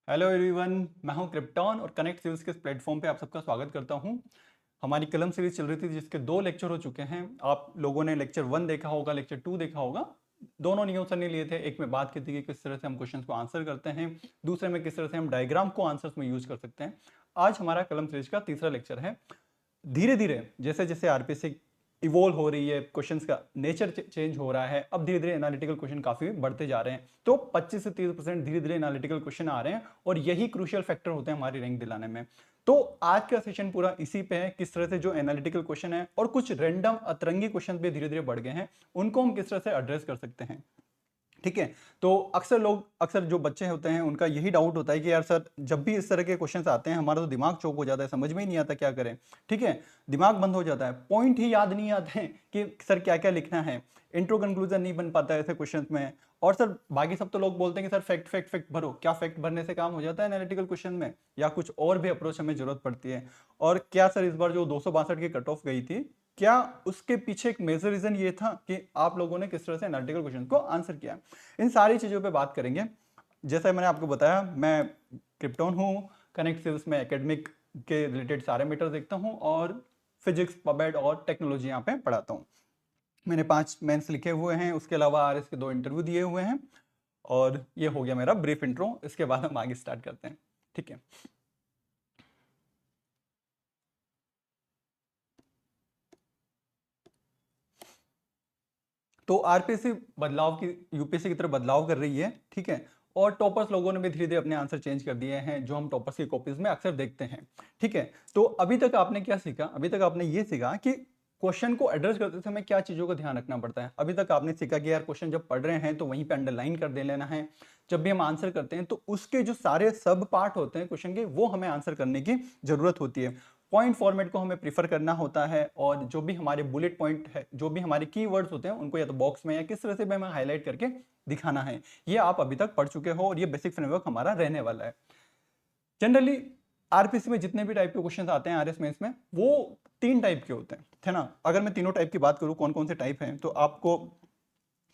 Hello everyone, मैं हूं krypton और कनेक्ट सिविल्स के इस प्लेटफॉर्म पे आप सबका स्वागत करता हूं। हमारी कलम सीरीज चल रही थी जिसके 2 लेक्चर हो चुके हैं। आप लोगों ने लेक्चर 1 देखा होगा, लेक्चर 2 देखा होगा। दोनों नियम सर ने लिए थे। एक में बात की थी कि किस तरह से हम क्वेश्चंस को आंसर करते हैं, दूसरे में किस तरह से हम डायग्राम को आंसर्स में यूज कर सकते हैं। आज हमारा कलम सीरीज का तीसरा लेक्चर है। धीरे धीरे जैसे जैसे आरपीसी इवोल्व हो रही है, क्वेश्चंस का नेचर चेंज हो रहा है। अब धीरे धीरे एनालिटिकल क्वेश्चन काफी बढ़ते जा रहे हैं, तो 25 से 30% धीरे धीरे एनालिटिकल क्वेश्चन आ रहे हैं और यही क्रूशियल फैक्टर होते हैं हमारी रैंक दिलाने में। तो आज का सेशन पूरा इसी पे है, किस तरह से जो एनालिटिकल क्वेश्चन है और कुछ रैंडम अतरंगी क्वेश्चन भी धीरे धीरे बढ़ गए हैं, उनको हम किस तरह से एड्रेस कर सकते हैं। ठीक है। तो अक्सर जो बच्चे होते हैं उनका यही डाउट होता है कि यार सर, जब भी इस तरह के क्वेश्चंस आते हैं हमारा तो दिमाग चौक हो जाता है, समझ में ही नहीं आता क्या करें। ठीक है, दिमाग बंद हो जाता है, पॉइंट ही याद नहीं आते हैं कि सर क्या क्या लिखना है, इंट्रो कंक्लूजन नहीं बन पाता है ऐसे क्वेश्चंस में। और सर बाकी सब तो लोग बोलते हैं कि सर फैक्ट फैक्ट फैक्ट भरो। क्या फैक्ट भरने से काम हो जाता है एनालिटिकल क्वेश्चन में, या कुछ और भी अप्रोच हमें जरूरत पड़ती है? और क्या सर इस बार जो 262 की कट ऑफ गई थी, क्या उसके पीछे एक मेजर रीजन ये था कि आप लोगों ने किस तरह से एनालिटिकल क्वेश्चन को आंसर किया? इन सारी चीजों पे बात करेंगे। जैसा मैंने आपको बताया, मैं क्रिप्टॉन हूँ, कनेक्ट सिविल्स में एकेडमिक के रिलेटेड सारे मैटर देखता हूँ और फिजिक्स, पबेड और टेक्नोलॉजी यहाँ पे पढ़ाता हूँ। मैंने 5 मेंस लिखे हुए हैं, उसके अलावा आरएस के 2 इंटरव्यू दिए हुए हैं। और ये हो गया मेरा ब्रीफ इंट्रो। इसके बाद हम आगे स्टार्ट करते हैं। ठीक है। तो आरपीएससी बदलाव की, यूपीएससी की तरफ बदलाव कर रही है। ठीक है। और टॉपर्स लोगों ने भी धीरे धीरे अपने आंसर चेंज कर दिए हैं, जो हम टॉपर्स की कॉपीज में अक्सर देखते हैं। ठीक है। तो अभी तक आपने क्या सीखा? अभी तक आपने ये सीखा कि क्वेश्चन को एड्रेस करते समय क्या चीजों का ध्यान रखना पड़ता है। अभी तक आपने सीखा कि यार क्वेश्चन जब पढ़ रहे हैं तो वहीं पे अंडरलाइन कर दे लेना है। जब भी हम आंसर करते हैं तो उसके जो सारे सब पार्ट होते हैं क्वेश्चन के, वो हमें आंसर करने की जरूरत होती है। पॉइंट फॉर्मेट को हमें प्रीफर करना होता है, और जो भी हमारे बुलेट पॉइंट है, जो भी हमारे कीवर्ड्स होते हैं, उनको या तो बॉक्स में या किस तरह से भी हमें हाईलाइट करके दिखाना है। ये आप अभी तक पढ़ चुके हो और ये बेसिक फ्रेमवर्क हमारा रहने वाला है। जनरली आरपीसी में जितने भी टाइप के क्वेश्चन आते हैं आरएस मेंस में, वो 3 टाइप के होते हैं, है ना। अगर मैं तीनों टाइप की बात करूं कौन कौन से टाइप हैं, तो आपको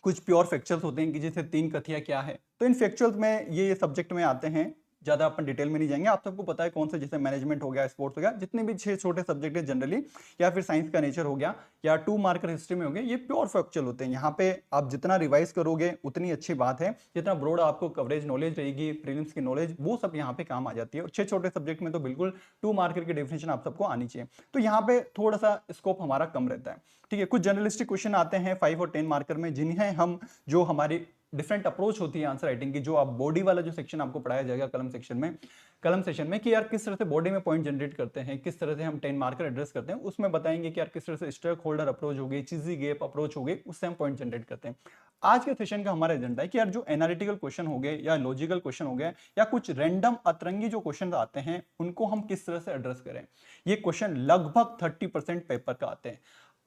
कुछ प्योर फैक्चुअल्स होते हैं कि जैसे 3 कथियां क्या है। तो इन फैक्चुअल्स में ये सब्जेक्ट में आते हैं, ज्यादा अपन डिटेल में नहीं जाएंगे। आप सबको पता है कौन से, जैसे मैनेजमेंट हो गया, स्पोर्ट्स हो गया, जितने भी 6 छोटे सब्जेक्ट है जनरली, या फिर साइंस का नेचर हो गया, या 2 मार्कर हिस्ट्री में हो गया, ये प्योर फैक्चुअल होते हैं। यहाँ पे आप जितना रिवाइज करोगे उतनी अच्छी बात है, जितना ब्रॉड आपको कवरेज नॉलेज रहेगी, प्रीलिम्स की नॉलेज, वो सब यहाँ पे काम आ जाती है। और 6 छोटे सब्जेक्ट में तो बिल्कुल 2 मार्कर की डेफिनेशन आप सबको आनी चाहिए। तो यहाँ पे थोड़ा सा स्कोप हमारा कम रहता है। ठीक है। कुछ जर्नलिस्टिक क्वेश्चन आते हैं 5 और 10 मार्कर में, जिन्हें हम, जो हमारी डिफरेंट अप्रोच होती है आंसर राइटिंग की, जो आप बॉडी वाला जो सेक्शन आपको पढ़ाया जाएगा कलम सेक्शन में, कि यार किस तरह से बॉडी में पॉइंट जनरेट करते हैं, किस तरह से हम 10 मार्कर एड्रेस करते हैं, उसमें बताएंगे कि यार किस तरह से स्टेक होल्डर अप्रोच हो गई, चीजी गैप अप्रोच हो गई, उससे हम पॉइंट जनरेट करते हैं। आज के सेशन का हमारा एजेंडा है कि यार जो एनालिटिकल क्वेश्चन हो गए, या लॉजिकल क्वेश्चन हो गए, या कुछ रैंडम अतरंगी जो क्वेश्चन आते हैं, उनको हम किस तरह से एड्रेस करें। ये क्वेश्चन लगभग 30% पेपर का आते हैं।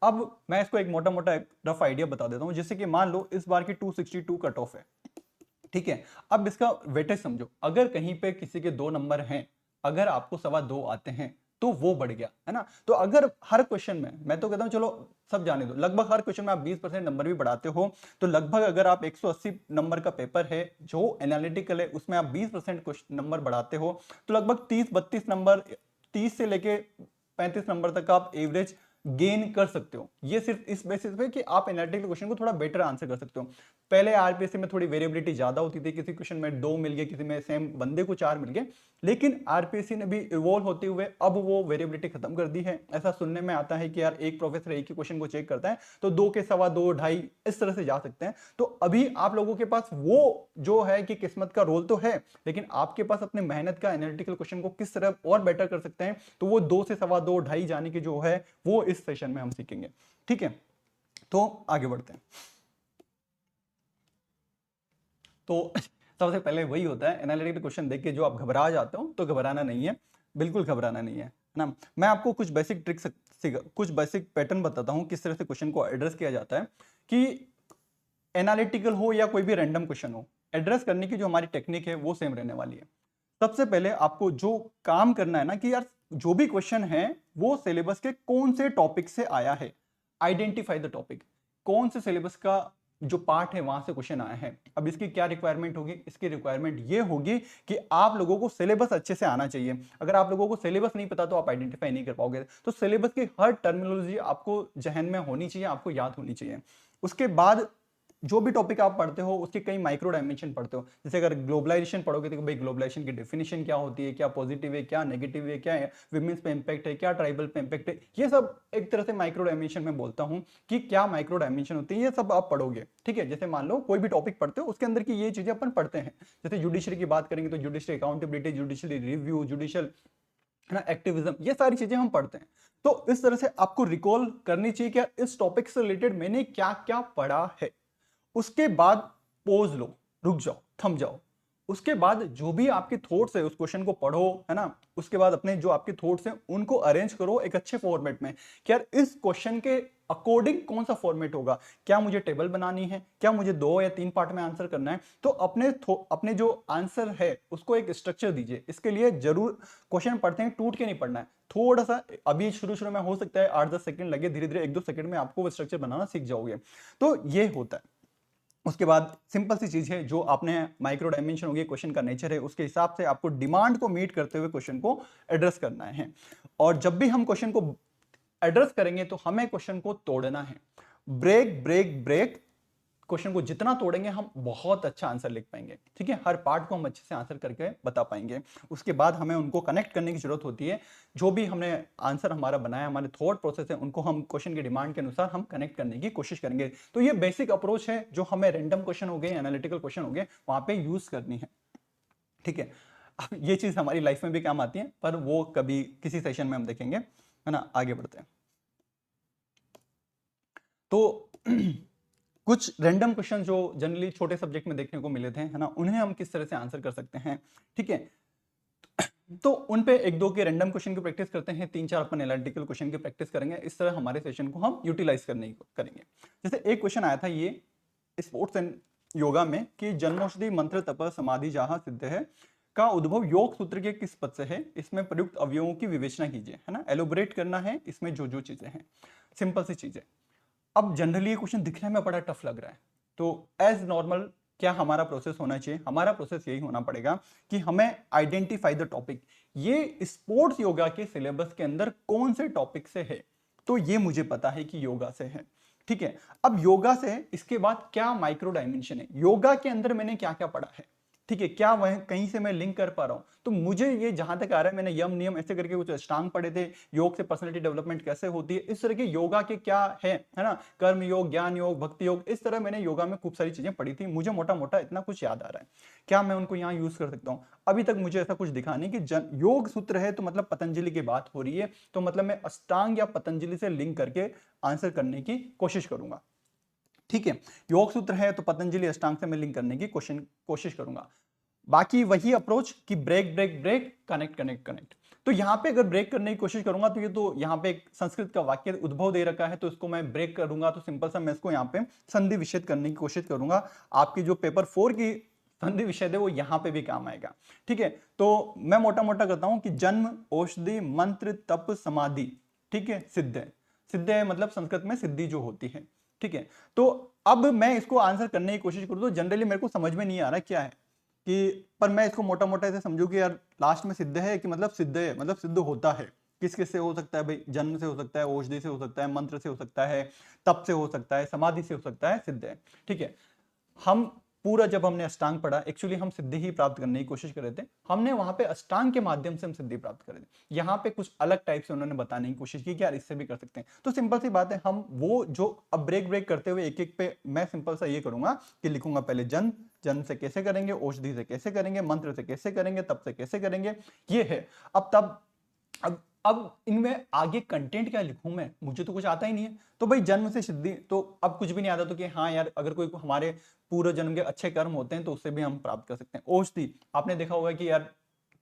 अब मैं इसको एक मोटा मोटा रफ आइडिया बता देता हूं। जैसे कि मान लो इस बार की 262 कट ऑफ है। ठीक है। अब इसका वेटेज समझो, अगर कहीं पे किसी के 2 नंबर हैं, अगर आपको 2.25 आते हैं तो वो बढ़ गया, है ना। तो अगर हर क्वेश्चन में, मैं तो कहता हूं चलो सब जाने दो, लगभग हर क्वेश्चन में आप 20% नंबर भी बढ़ाते हो, तो लगभग अगर आप 180 नंबर का पेपर है जो एनालिटिकल है, उसमें आप 20% नंबर बढ़ाते हो, तो लगभग 30-32 नंबर, 30 से लेके 35 नंबर तक आप एवरेज गेन कर सकते हो। ये सिर्फ इस बेसिस पे कि आप एनालिटिकल क्वेश्चन को थोड़ा बेटर आंसर कर सकते हो। पहले आरपीएससी में थोड़ी वेरिएबिलिटी ज्यादा होती थी, किसी क्वेश्चन में 2 मिल गए, किसी में सेम बंदे को 4 मिल गए, लेकिन आरपीएससी ने भी इवॉल्व होते हुए अब वो वेरिएबिलिटी खत्म कर दी है। ऐसा सुनने में आता है कि यार एक प्रोफेसर एक ही क्वेश्चन को चेक करता है, तो 2 के 2.25, 2.5 इस तरह से जा सकते हैं। तो अभी आप लोगों के पास वो जो है कि किस्मत का रोल तो है, लेकिन आपके पास अपने मेहनत का एनालिटिकल क्वेश्चन को किस तरह और बेटर कर सकते हैं, तो वो 2 से 2.25, 2.5 जाने की जो है, वो इस सेशन में हम सीखेंगे। ठीक है। तो आगे बढ़ते हैं। तो सबसे पहले वही होता है, एनालिटिकल क्वेश्चन देख के जो आप घबरा जाते हो, तो घबराना नहीं है, बिल्कुल घबराना नहीं है ना। मैं आपको कुछ बेसिक ट्रिक्स, कुछ बेसिक पैटर्न बताता हूं किस तरह से क्वेश्चन को एड्रेस किया जाता है। कि एनालिटिकल हो या कोई भी रैंडम क्वेश्चन हो, एड्रेस करने की जो हमारी टेक्निक है वो सेम रहने वाली है। सबसे पहले आपको जो काम करना है ना, कि यार जो भी क्वेश्चन है वो सिलेबस के कौन से टॉपिक से आया है। आइडेंटिफाई द टॉपिक, कौन से सिलेबस का जो पार्ट है वहां से क्वेश्चन आया है। अब इसकी क्या रिक्वायरमेंट होगी? इसकी रिक्वायरमेंट ये होगी कि आप लोगों को सिलेबस अच्छे से आना चाहिए। अगर आप लोगों को सिलेबस नहीं पता तो आप आइडेंटिफाई नहीं कर पाओगे। तो सिलेबस की हर टर्मिनोलॉजी आपको जहन में होनी चाहिए, आपको याद होनी चाहिए। उसके बाद जो भी टॉपिक आप पढ़ते हो उसके कई माइक्रो डायमेंशन पढ़ते हो। जैसे अगर ग्लोबलाइजेशन पढ़ोगे तो भाई ग्लोबलाइजेशन की डेफिनेशन क्या होती है, क्या पॉजिटिव है, क्या नेगेटिव है, क्या विमेंस पे इंपैक्ट है, क्या ट्राइबल पे इंपैक्ट है, ये सब एक तरह से माइक्रो डायमेंशन में बोलता हूं कि क्या माइक्रो डायमेंशन होती है, ये सब आप पढ़ोगे। ठीक है, जैसे मान लो कोई भी टॉपिक पढ़ते हो उसके अंदर की ये चीजें अपन पढ़ते हैं। जैसे जुडिशरी की बात करेंगे तो judiciary accountability, judiciary review, judicial है ना, एक्टिविज्म, ये सारी चीजें हम पढ़ते हैं। तो इस तरह से आपको रिकॉल करनी चाहिए कि इस टॉपिक से रिलेटेड मैंने क्या क्या पढ़ा है। उसके बाद पोज लो, रुक जाओ, थम जाओ। उसके बाद जो भी आपके थॉट्स है उस क्वेश्चन को पढ़ो, है ना। उसके बाद अपने जो आपके थॉट्स हैं उनको अरेंज करो एक अच्छे फॉर्मेट में कि यार इस क्वेश्चन के अकॉर्डिंग कौन सा फॉर्मेट होगा। क्या मुझे टेबल बनानी है, क्या मुझे 2 या 3 पार्ट में आंसर करना है। तो अपने जो आंसर है उसको एक स्ट्रक्चर दीजिए। इसके लिए जरूर क्वेश्चन पढ़ते हैं टूट के नहीं पढ़ना है। थोड़ा सा अभी शुरू में हो सकता है 8-10 सेकंड लगे, धीरे धीरे 1-2 सेकंड में आपको वो स्ट्रक्चर बनाना सीख जाओगे। तो ये होता है। उसके बाद सिंपल सी चीज है, जो आपने माइक्रो डायमेंशन होगी, क्वेश्चन का नेचर है, उसके हिसाब से आपको डिमांड को मीट करते हुए क्वेश्चन को एड्रेस करना है। और जब भी हम क्वेश्चन को एड्रेस करेंगे तो हमें क्वेश्चन को तोड़ना है। ब्रेक ब्रेक ब्रेक, क्वेश्चन को जितना तोड़ेंगे हम बहुत अच्छा आंसर लिख पाएंगे। ठीक है, हर पार्ट को हम अच्छे से आंसर करके बता पाएंगे। उसके बाद हमें उनको कनेक्ट करने की जरूरत होती है। जो भी हमने आंसर हमारा बनाया, हमारे थॉट प्रोसेस है, उनको हम क्वेश्चन की डिमांड के अनुसार हम कनेक्ट करने की कोशिश करेंगे। तो ये बेसिक अप्रोच है जो हमें रैंडम क्वेश्चन हो गए, एनालिटिकल क्वेश्चन हो गए, वहां पे यूज करनी है। ठीक है, अब ये चीज हमारी लाइफ में भी काम आती है, पर वो कभी किसी सेशन में हम देखेंगे, है ना। आगे बढ़ते हैं। तो कुछ रैंडम क्वेश्चन जो जनरली छोटे सब्जेक्ट में देखने को मिले थे, है ना, उन्हें हम किस तरह से आंसर कर सकते हैं। ठीक है, तो उन पे 1-2 के रैंडम क्वेश्चन की प्रैक्टिस करते हैं, 3-4 अपन एनालिटिकल क्वेश्चन की प्रैक्टिस करेंगे। इस तरह हमारे सेशन को हम यूटिलाइज करने की करेंगे। जैसे एक क्वेश्चन आया था ये स्पोर्ट्स एंड योगा में कि जन्मौषधि मंत्र तप समाधि जहां सिद्ध है का उद्भव योग सूत्र के किस पद से है, इसमें प्रयुक्त अवयवों की विवेचना कीजिए, है ना। एलोबरेट करना है इसमें जो जो चीजें हैं, सिंपल सी चीजें। अब जनरली ये क्वेश्चन दिखने में बड़ा टफ लग रहा है, तो एज नॉर्मल क्या हमारा प्रोसेस होना चाहिए? हमारा प्रोसेस यही होना पड़ेगा कि हमें आइडेंटिफाई द टॉपिक, ये स्पोर्ट्स योगा के सिलेबस के अंदर कौन से टॉपिक से है। तो ये मुझे पता है कि योगा से है। ठीक है, अब योगा से इसके बाद क्या माइक्रो डायमेंशन है, योगा के अंदर मैंने क्या क्या पढ़ा है। ठीक है, क्या वह कहीं से मैं लिंक कर पा रहा हूं। तो मुझे ये जहां तक आ रहा है, मैंने यम नियम ऐसे करके कुछ अष्टांग पढ़े थे, योग से पर्सनालिटी डेवलपमेंट कैसे होती है, इस तरह के योगा के क्या है ना, कर्म योग, ज्ञान योग, भक्ति योग, इस तरह मैंने योगा में खूब सारी चीजें पढ़ी थी। मुझे मोटा मोटा इतना कुछ याद आ रहा है। क्या मैं उनको यहाँ यूज कर सकता हूँ? अभी तक मुझे ऐसा कुछ दिखा नहीं कि योग सूत्र है तो मतलब पतंजलि की बात हो रही है, तो मतलब मैं अष्टांग या पतंजलि से लिंक करके आंसर करने की कोशिश करूंगा। ठीक है, योग सूत्र है तो पतंजलि अष्टांग से मैं लिंक करने की कोशिश करूंगा। बाकी वही अप्रोच कि break break break, connect connect connect. तो यहां पे अगर ब्रेक करने की कोशिश करूंगा तो ये तो यहाँ पे एक संस्कृत का वाक्य उद्भव दे रखा है, तो इसको मैं ब्रेक करूंगा तो सिंपल सा मैं इसको यहाँ पे संधि विच्छेद करने की कोशिश करूंगा। आपकी जो पेपर 4 की संधि विच्छेद है वो यहाँ पे भी काम आएगा। ठीक है, तो मैं मोटा मोटा करता हूं कि जन्म, औषधि, मंत्र, तप, समाधि, ठीक है, सिद्ध है। सिद्ध है मतलब संस्कृत में सिद्धि जो होती है। ठीक है, तो अब मैं इसको आंसर करने की कोशिश करूं तो जनरली मेरे को समझ में नहीं आ रहा क्या है कि, पर मैं इसको मोटा मोटा ऐसे समझू कि यार लास्ट में सिद्ध है कि मतलब सिद्ध है मतलब सिद्ध होता है। किस किस से हो सकता है भाई? जन्म से हो सकता है, औषधि से हो सकता है, मंत्र से हो सकता है, तप से हो सकता है, समाधि से हो सकता है, सिद्ध है। ठीक है, हम पूरा जब हमने अष्टांग पढ़ा, एक्चुअली हम सिद्धि ही प्राप्त करने की कोशिश कर रहे थे, हमने वहां पे अष्टांग के माध्यम से हम सिद्धि प्राप्त कर रहे थे। यहाँ पे कुछ अलग टाइप से उन्होंने बताने की कोशिश की कि यार इससे भी कर सकते हैं। तो सिंपल सी बात है, हम वो जो अब ब्रेक ब्रेक करते हुए एक एक पे मैं सिंपल सा ये करूंगा कि लिखूंगा पहले जन्म, जन्म से कैसे करेंगे, औषधि से कैसे करेंगे, मंत्र से कैसे करेंगे, तप से कैसे करेंगे, ये है। अब तब अब इनमें आगे कंटेंट क्या लिखूं मैं, मुझे तो कुछ आता ही नहीं है। तो भाई जन्म से सिद्धि, तो अब कुछ भी नहीं आता तो कि हाँ यार अगर कोई हमारे पूर्व जन्म के अच्छे कर्म होते हैं तो उससे भी हम प्राप्त कर सकते हैं। औषधि, आपने देखा होगा कि यार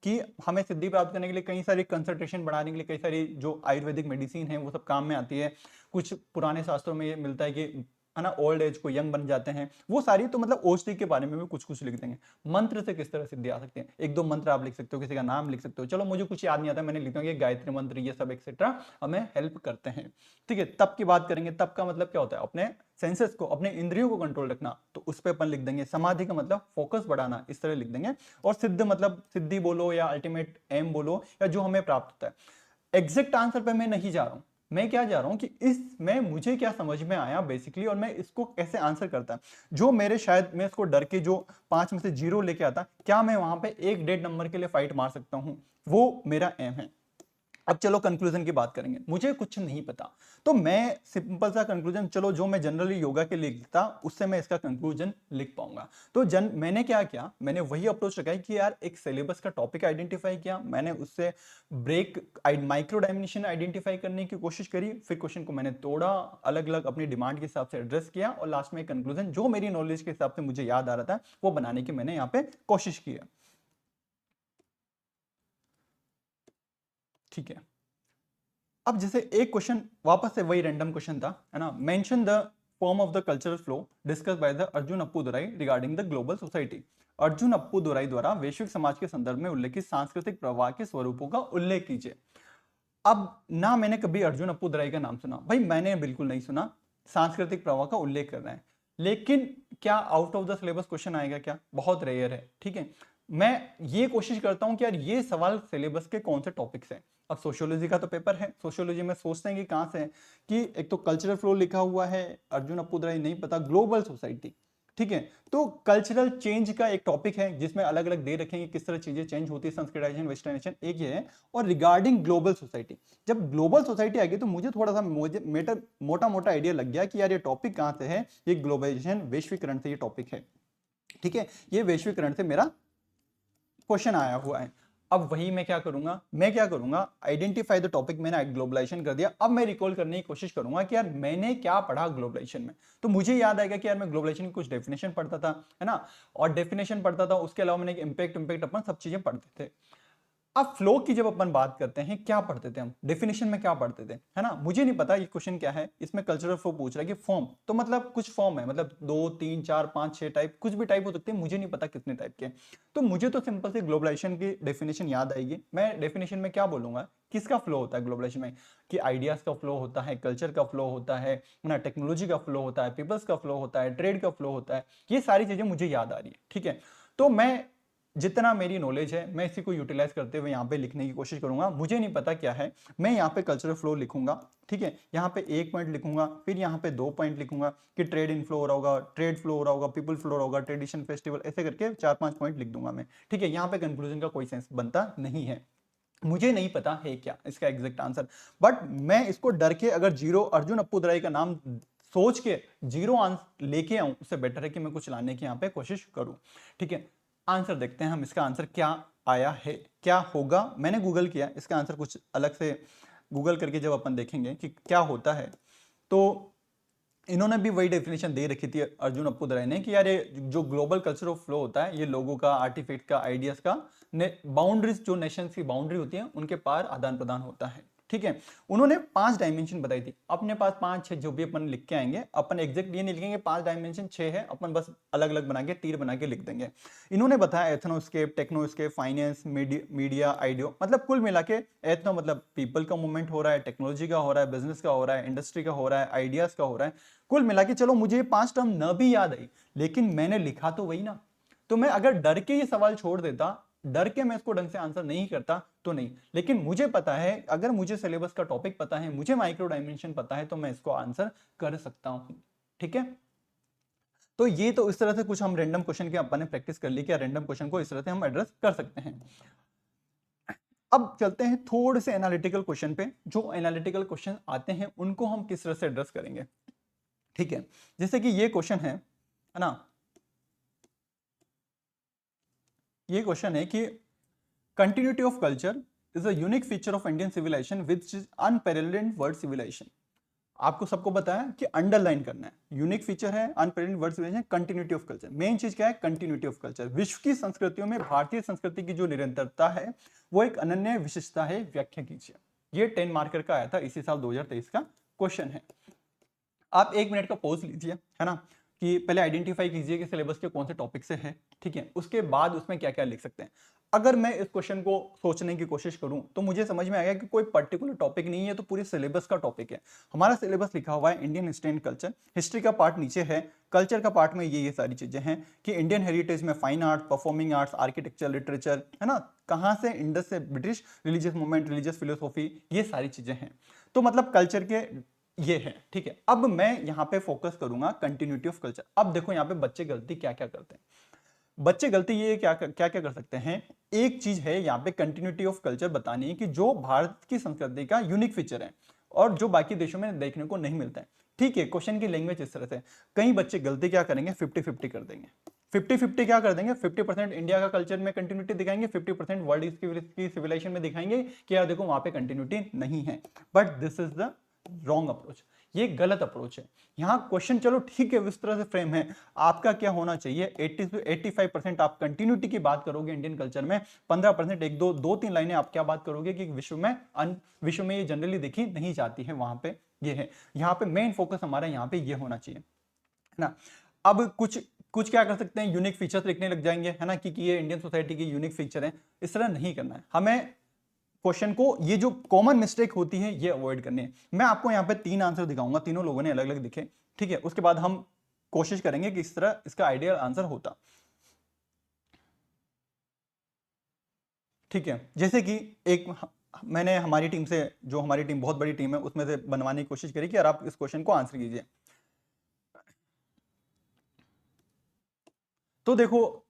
कि हमें सिद्धि प्राप्त करने के लिए कई सारी कंसंट्रेशन बढ़ाने के लिए कई सारी जो आयुर्वेदिक मेडिसिन है वो सब काम में आती है। कुछ पुराने शास्त्रों में ये मिलता है कि है ना, ओल्ड एज को यंग बन जाते हैं, वो सारी तो मतलब औषधि के बारे में भी कुछ कुछ लिख देंगे। मंत्र से किस तरह सिद्धि आ सकती है, एक दो मंत्र आप लिख सकते हो, किसी का नाम लिख सकते हो, चलो मुझे कुछ याद नहीं आता, मैंने लिखा ये गायत्री मंत्र ये सब एक्सेट्रा हमें हेल्प करते हैं। ठीक है, तप की बात करेंगे, तप का मतलब क्या होता है, अपने सेंसेस को, अपने इंद्रियों को कंट्रोल रखना, तो उस पर अपन लिख देंगे। समाधि का मतलब फोकस बढ़ाना, इस तरह लिख देंगे। और सिद्ध मतलब सिद्धि बोलो या अल्टीमेट एम बोलो या जो हमें प्राप्त होता है। एग्जैक्ट आंसर पे मैं नहीं जा रहा हूं, मैं क्या जा रहा हूं कि इसमें मुझे क्या समझ में आया बेसिकली, और मैं इसको कैसे आंसर करता, जो मेरे शायद मैं इसको डर के जो 5 में से 0 लेके आता, क्या मैं वहां पे एक डेढ़ नंबर के लिए फाइट मार सकता हूं, वो मेरा एम है। अब चलो कंक्लूजन की बात करेंगे, मुझे कुछ नहीं पता, तो मैं सिंपल सा कंक्लूजन, चलो जो मैं जनरली योगा के लिए लिखता उससे मैं इसका कंक्लूजन लिख पाऊंगा। तो मैंने क्या किया, मैंने वही अप्रोच रखा है कि यार एक सिलेबस का टॉपिक आइडेंटिफाई किया, मैंने उससे ब्रेक माइक्रो डायमेंशन आइडेंटिफाई करने की कोशिश करी, फिर क्वेश्चन को मैंने तोड़ा, अलग अलग अपनी डिमांड के हिसाब से एड्रेस किया, और लास्ट में कंक्लूजन जो मेरी नॉलेज के हिसाब से मुझे याद आ रहा था वो बनाने की मैंने यहाँ पे कोशिश की है। ठीक है, अब जैसे एक क्वेश्चन वापस से वही रैंडम क्वेश्चन था, है ना, mention the form of the cultural flow discuss by the Arjun Appadurai regarding the global society. Arjun Appadurai द्वारा वैश्विक समाज के संदर्भ में उल्लेखित सांस्कृतिक प्रवाह के स्वरूपों का उल्लेख कीजिए। अब ना मैंने कभी अर्जुन अप्पूदुराई का नाम सुना, भाई मैंने बिल्कुल नहीं सुना, सांस्कृतिक प्रवाह का उल्लेख कर रहे हैं, लेकिन क्या out of the syllabus question आएगा क्या, बहुत रेयर है। ठीक है, मैं ये कोशिश करता हूं कि यार ये सवाल सिलेबस के कौन से टॉपिक्स हैं। अब सोशियोलॉजी का तो पेपर है, सोशियोलॉजी में सोचते हैं कि कहां से है, कि एक तो कल्चरल फ्लो लिखा हुआ है, अर्जुन अप्पूदुराई नहीं पता, ग्लोबल सोसाइटी। ठीक है, तो कल्चरल चेंज का एक टॉपिक है जिसमें अलग अलग दे रखेंगे किस तरह चीजें चेंज होती है, संस्कृताइजेशन वेस्टर्नाइजेशन एक ये है, और रिगार्डिंग ग्लोबल सोसाइटी। जब ग्लोबल सोसाइटी आ गई तो मुझे थोड़ा सा मेटर मोटा मोटा आइडिया लग गया कि यार ये टॉपिक कहां से है, ये ग्लोबलाइजेशन वैश्वीकरण से ये टॉपिक है। ठीक है, ये वैश्वीकरण से मेरा क्वेश्चन आया हुआ है। अब वही मैं क्या करूंगा, आइडेंटिफाई द टॉपिक, मैंने ग्लोबलाइजेशन कर दिया, अब मैं रिकॉल करने की कोशिश करूंगा कि यार मैंने क्या पढ़ा ग्लोबलाइजेशन में, तो मुझे याद आएगा कि यार मैं ग्लोबलाइजेशन की कुछ डेफिनेशन पढ़ता था, है ना, और डेफिनेशन पढ़ता था, उसके अलावा मैंने इम्पैक्ट अपन सब चीजें पढ़ते थे। अब फ्लो की जब अपन बात करते हैं, क्या पढ़ते थे हम, डेफिनेशन में क्या पढ़ते थे, है ना, मुझे नहीं पता ये क्वेश्चन क्या है, इसमें कल्चरल फ्लो पूछ रहा है कि फॉर्म, तो मतलब कुछ फॉर्म है, मतलब 2 3 4 5 6 टाइप, कुछ भी टाइप हो सकते हैं, मुझे नहीं पता कितने टाइप के। तो मुझे तो सिंपल से ग्लोबलाइजेशन की डेफिनेशन याद आएगी, मैं डेफिनेशन में क्या बोलूंगा, किसका फ्लो होता है ग्लोबलाइजेशन में, कि आइडियाज का फ्लो होता है, कल्चर का फ्लो होता है ना, टेक्नोलॉजी का फ्लो होता है, पीपल्स का फ्लो होता है, ट्रेड का फ्लो होता है, ये सारी चीजें मुझे याद आ रही है। ठीक है, तो मैं जितना मेरी नॉलेज है मैं इसी को यूटिलाइज करते हुए यहाँ पे लिखने की कोशिश करूंगा। मुझे नहीं पता क्या है, मैं यहाँ पे कल्चरल फ्लो लिखूंगा, ठीक है, यहाँ पे 1 पॉइंट लिखूंगा, फिर यहाँ पे 2 पॉइंट लिखूंगा कि ट्रेड इनफ्लो हो रहा होगा, ट्रेड फ्लो हो रहा होगा, पीपल फ्लो हो रहा होगा, ट्रेडिशन फेस्टिवल, ऐसे करके 4-5 पॉइंट लिख दूंगा मैं। ठीक है, यहाँ पे कंक्लूजन का कोई सेंस बनता नहीं है, मुझे नहीं पता है क्या इसका एग्जैक्ट आंसर, बट मैं इसको डर के अगर 0 अर्जुन अप्पूदुराई का नाम सोच के 0 आंसर लेके आऊं, उससे बेटर है कि मैं कुछ लाने की यहाँ पे कोशिश करूं। ठीक है, आंसर देखते हैं हम, इसका आंसर क्या आया है, क्या होगा। मैंने गूगल किया, इसका आंसर कुछ अलग से गूगल करके जब अपन देखेंगे कि क्या होता है, तो इन्होंने भी वही डेफिनेशन दे रखी थी अर्जुन अप्पूदुराई ने, कि यार ये जो ग्लोबल कल्चर ऑफ फ्लो होता है, ये लोगों का, आर्टिफैक्ट का, आइडियाज का बाउंड्रीज, जो नेशंस की बाउंड्री होती है उनके पार आदान प्रदान होता है। ठीक है, उन्होंने 5 डायमेंशन बताई थी, अपने पास 5 6 जो भी अपन लिख के आएंगे, अपन एग्जैक्ट ये नहीं लिखेंगे 5 डायमेंशन 6 है, अपन बस अलग अलग बना के तीर बना के लिख देंगे। इन्होंने बताया एथनोस्केप, टेक्नोस्केप, फाइनेंस, मीडिया, आइडियो, मतलब कुल मिला के एथनो मतलब पीपल का मूवमेंट हो रहा है, टेक्नोलॉजी का हो रहा है, बिजनेस का हो रहा है, इंडस्ट्री का हो रहा है, आइडियाज का हो रहा है, कुल मिला के चलो मुझे ये 5 टर्म न भी याद आई, लेकिन मैंने लिखा तो वही ना। तो मैं अगर डर के ये सवाल छोड़ देता, डर के मैं इसको ढंग से आंसर नहीं करता तो नहीं, लेकिन मुझे पता है, अगर मुझे सिलेबस का टॉपिक पता है, मुझे माइक्रो डायमेंशन पता है, तो मैं इसको आंसर कर सकता हूं। ठीक है, तो ये तो इस तरह से कुछ हम रैंडम क्वेश्चन की अपन ने प्रैक्टिस कर ली कि रैंडम क्वेश्चन को इस तरह से हम एड्रेस कर सकते हैं। अब चलते हैं थोड़े से एनालिटिकल क्वेश्चन पे, जो एनालिटिकल क्वेश्चन आते हैं उनको हम किस तरह से एड्रेस करेंगे। ठीक है, जैसे कि ये क्वेश्चन है ना, ये क्वेश्चन है कि continuity of culture is a unique feature of Indian civilisation which is unparalleled in world civilisation. आपको सबको बताया कि अंडरलाइन करना है, यूनिक फीचर है, unparalleled world civilisation, continuity of culture. Main चीज क्या है, कंटिन्यूटी ऑफ कल्चर। विश्व की संस्कृतियों में भारतीय संस्कृति की जो निरंतरता है वो एक अनन्य विशेषता है, व्याख्या कीजिए। ये 10 मार्कर का आया था इसी साल 2023 का क्वेश्चन है। आप 1 मिनट का पॉज लीजिए, है ना, कि पहले आइडेंटिफाई कीजिए कि सिलेबस के कौन से टॉपिक से है, ठीक है, उसके बाद उसमें क्या क्या लिख सकते हैं। अगर मैं इस क्वेश्चन को सोचने की कोशिश करूं तो मुझे समझ में आएगा कि कोई पर्टिकुलर टॉपिक नहीं है, तो पूरे सिलेबस का टॉपिक है। हमारा सिलेबस लिखा हुआ है Indian history and culture, history का पार्ट नीचे है, कल्चर का पार्ट में ये सारी चीजें हैं कि इंडियन हेरिटेज में fine art, performing arts, architecture, literature, है ना, कहाँ से इंडस से British, religious movement, religious philosophy, ये सारी चीजें हैं। तो मतलब कल्चर के ये है, ठीक है। अब मैं यहाँ पे फोकस करूंगा कंटिन्यूटी ऑफ कल्चर। अब देखो यहाँ पे बच्चे गलती क्या क्या करते हैं। बच्चे गलती ये क्या क्या क्या कर सकते हैं। एक चीज है यहाँ पे कंटिन्यूटी ऑफ कल्चर बतानी है कि जो भारत की संस्कृति का यूनिक फीचर है और जो बाकी देशों में देखने को नहीं मिलता है, ठीक है। क्वेश्चन की लैंग्वेज इस तरह से, कई बच्चे गलती क्या करेंगे, 50-50 कर देंगे। 50-50 क्या कर देंगे, 50% इंडिया का कल्चर में कंटिन्यूटी दिखाएंगे, 50% वर्ल्ड की सिविलाइजेशन में दिखाएंगे कि यार देखो वहां पे कंटिन्यूटी नहीं है। But this is the wrong approach, ये गलत अप्रोच है। यहाँ क्वेश्चन चलो ठीक है इस तरह से फ्रेम है, आपका क्या होना चाहिए, 80 से 85% आप कंटिन्यूटी की बात करोगे इंडियन कल्चर में, 15% एक दो तीन लाइनें आप क्या बात करोगे कि विश्व में ये जनरली देखी नहीं जाती है, वहां पे ये है। यहाँ पे मेन फोकस हमारा यहाँ पे ये होना चाहिए, है ना। अब कुछ कुछ क्या कर सकते हैं, यूनिक फीचर्स लिखने लग जाएंगे, है ना, कि ये इंडियन सोसाइटी की यूनिक फीचर है। इस तरह नहीं करना है हमें। क्वेश्चन को, ये जो कॉमन मिस्टेक होती है ये अवॉइड करनी है। मैं आपको यहाँ पे 3 आंसर दिखाऊंगा, तीनों लोगों ने अलग अलग दिखे, ठीक है। उसके बाद हम कोशिश करेंगे कि इस तरह इसका आइडियल आंसर होता, ठीक है। जैसे कि एक मैंने हमारी टीम से, जो हमारी टीम बहुत बड़ी टीम है, उसमें से बनवाने की कोशिश करी कि यार आप इस क्वेश्चन को आंसर कीजिए। तो देखो,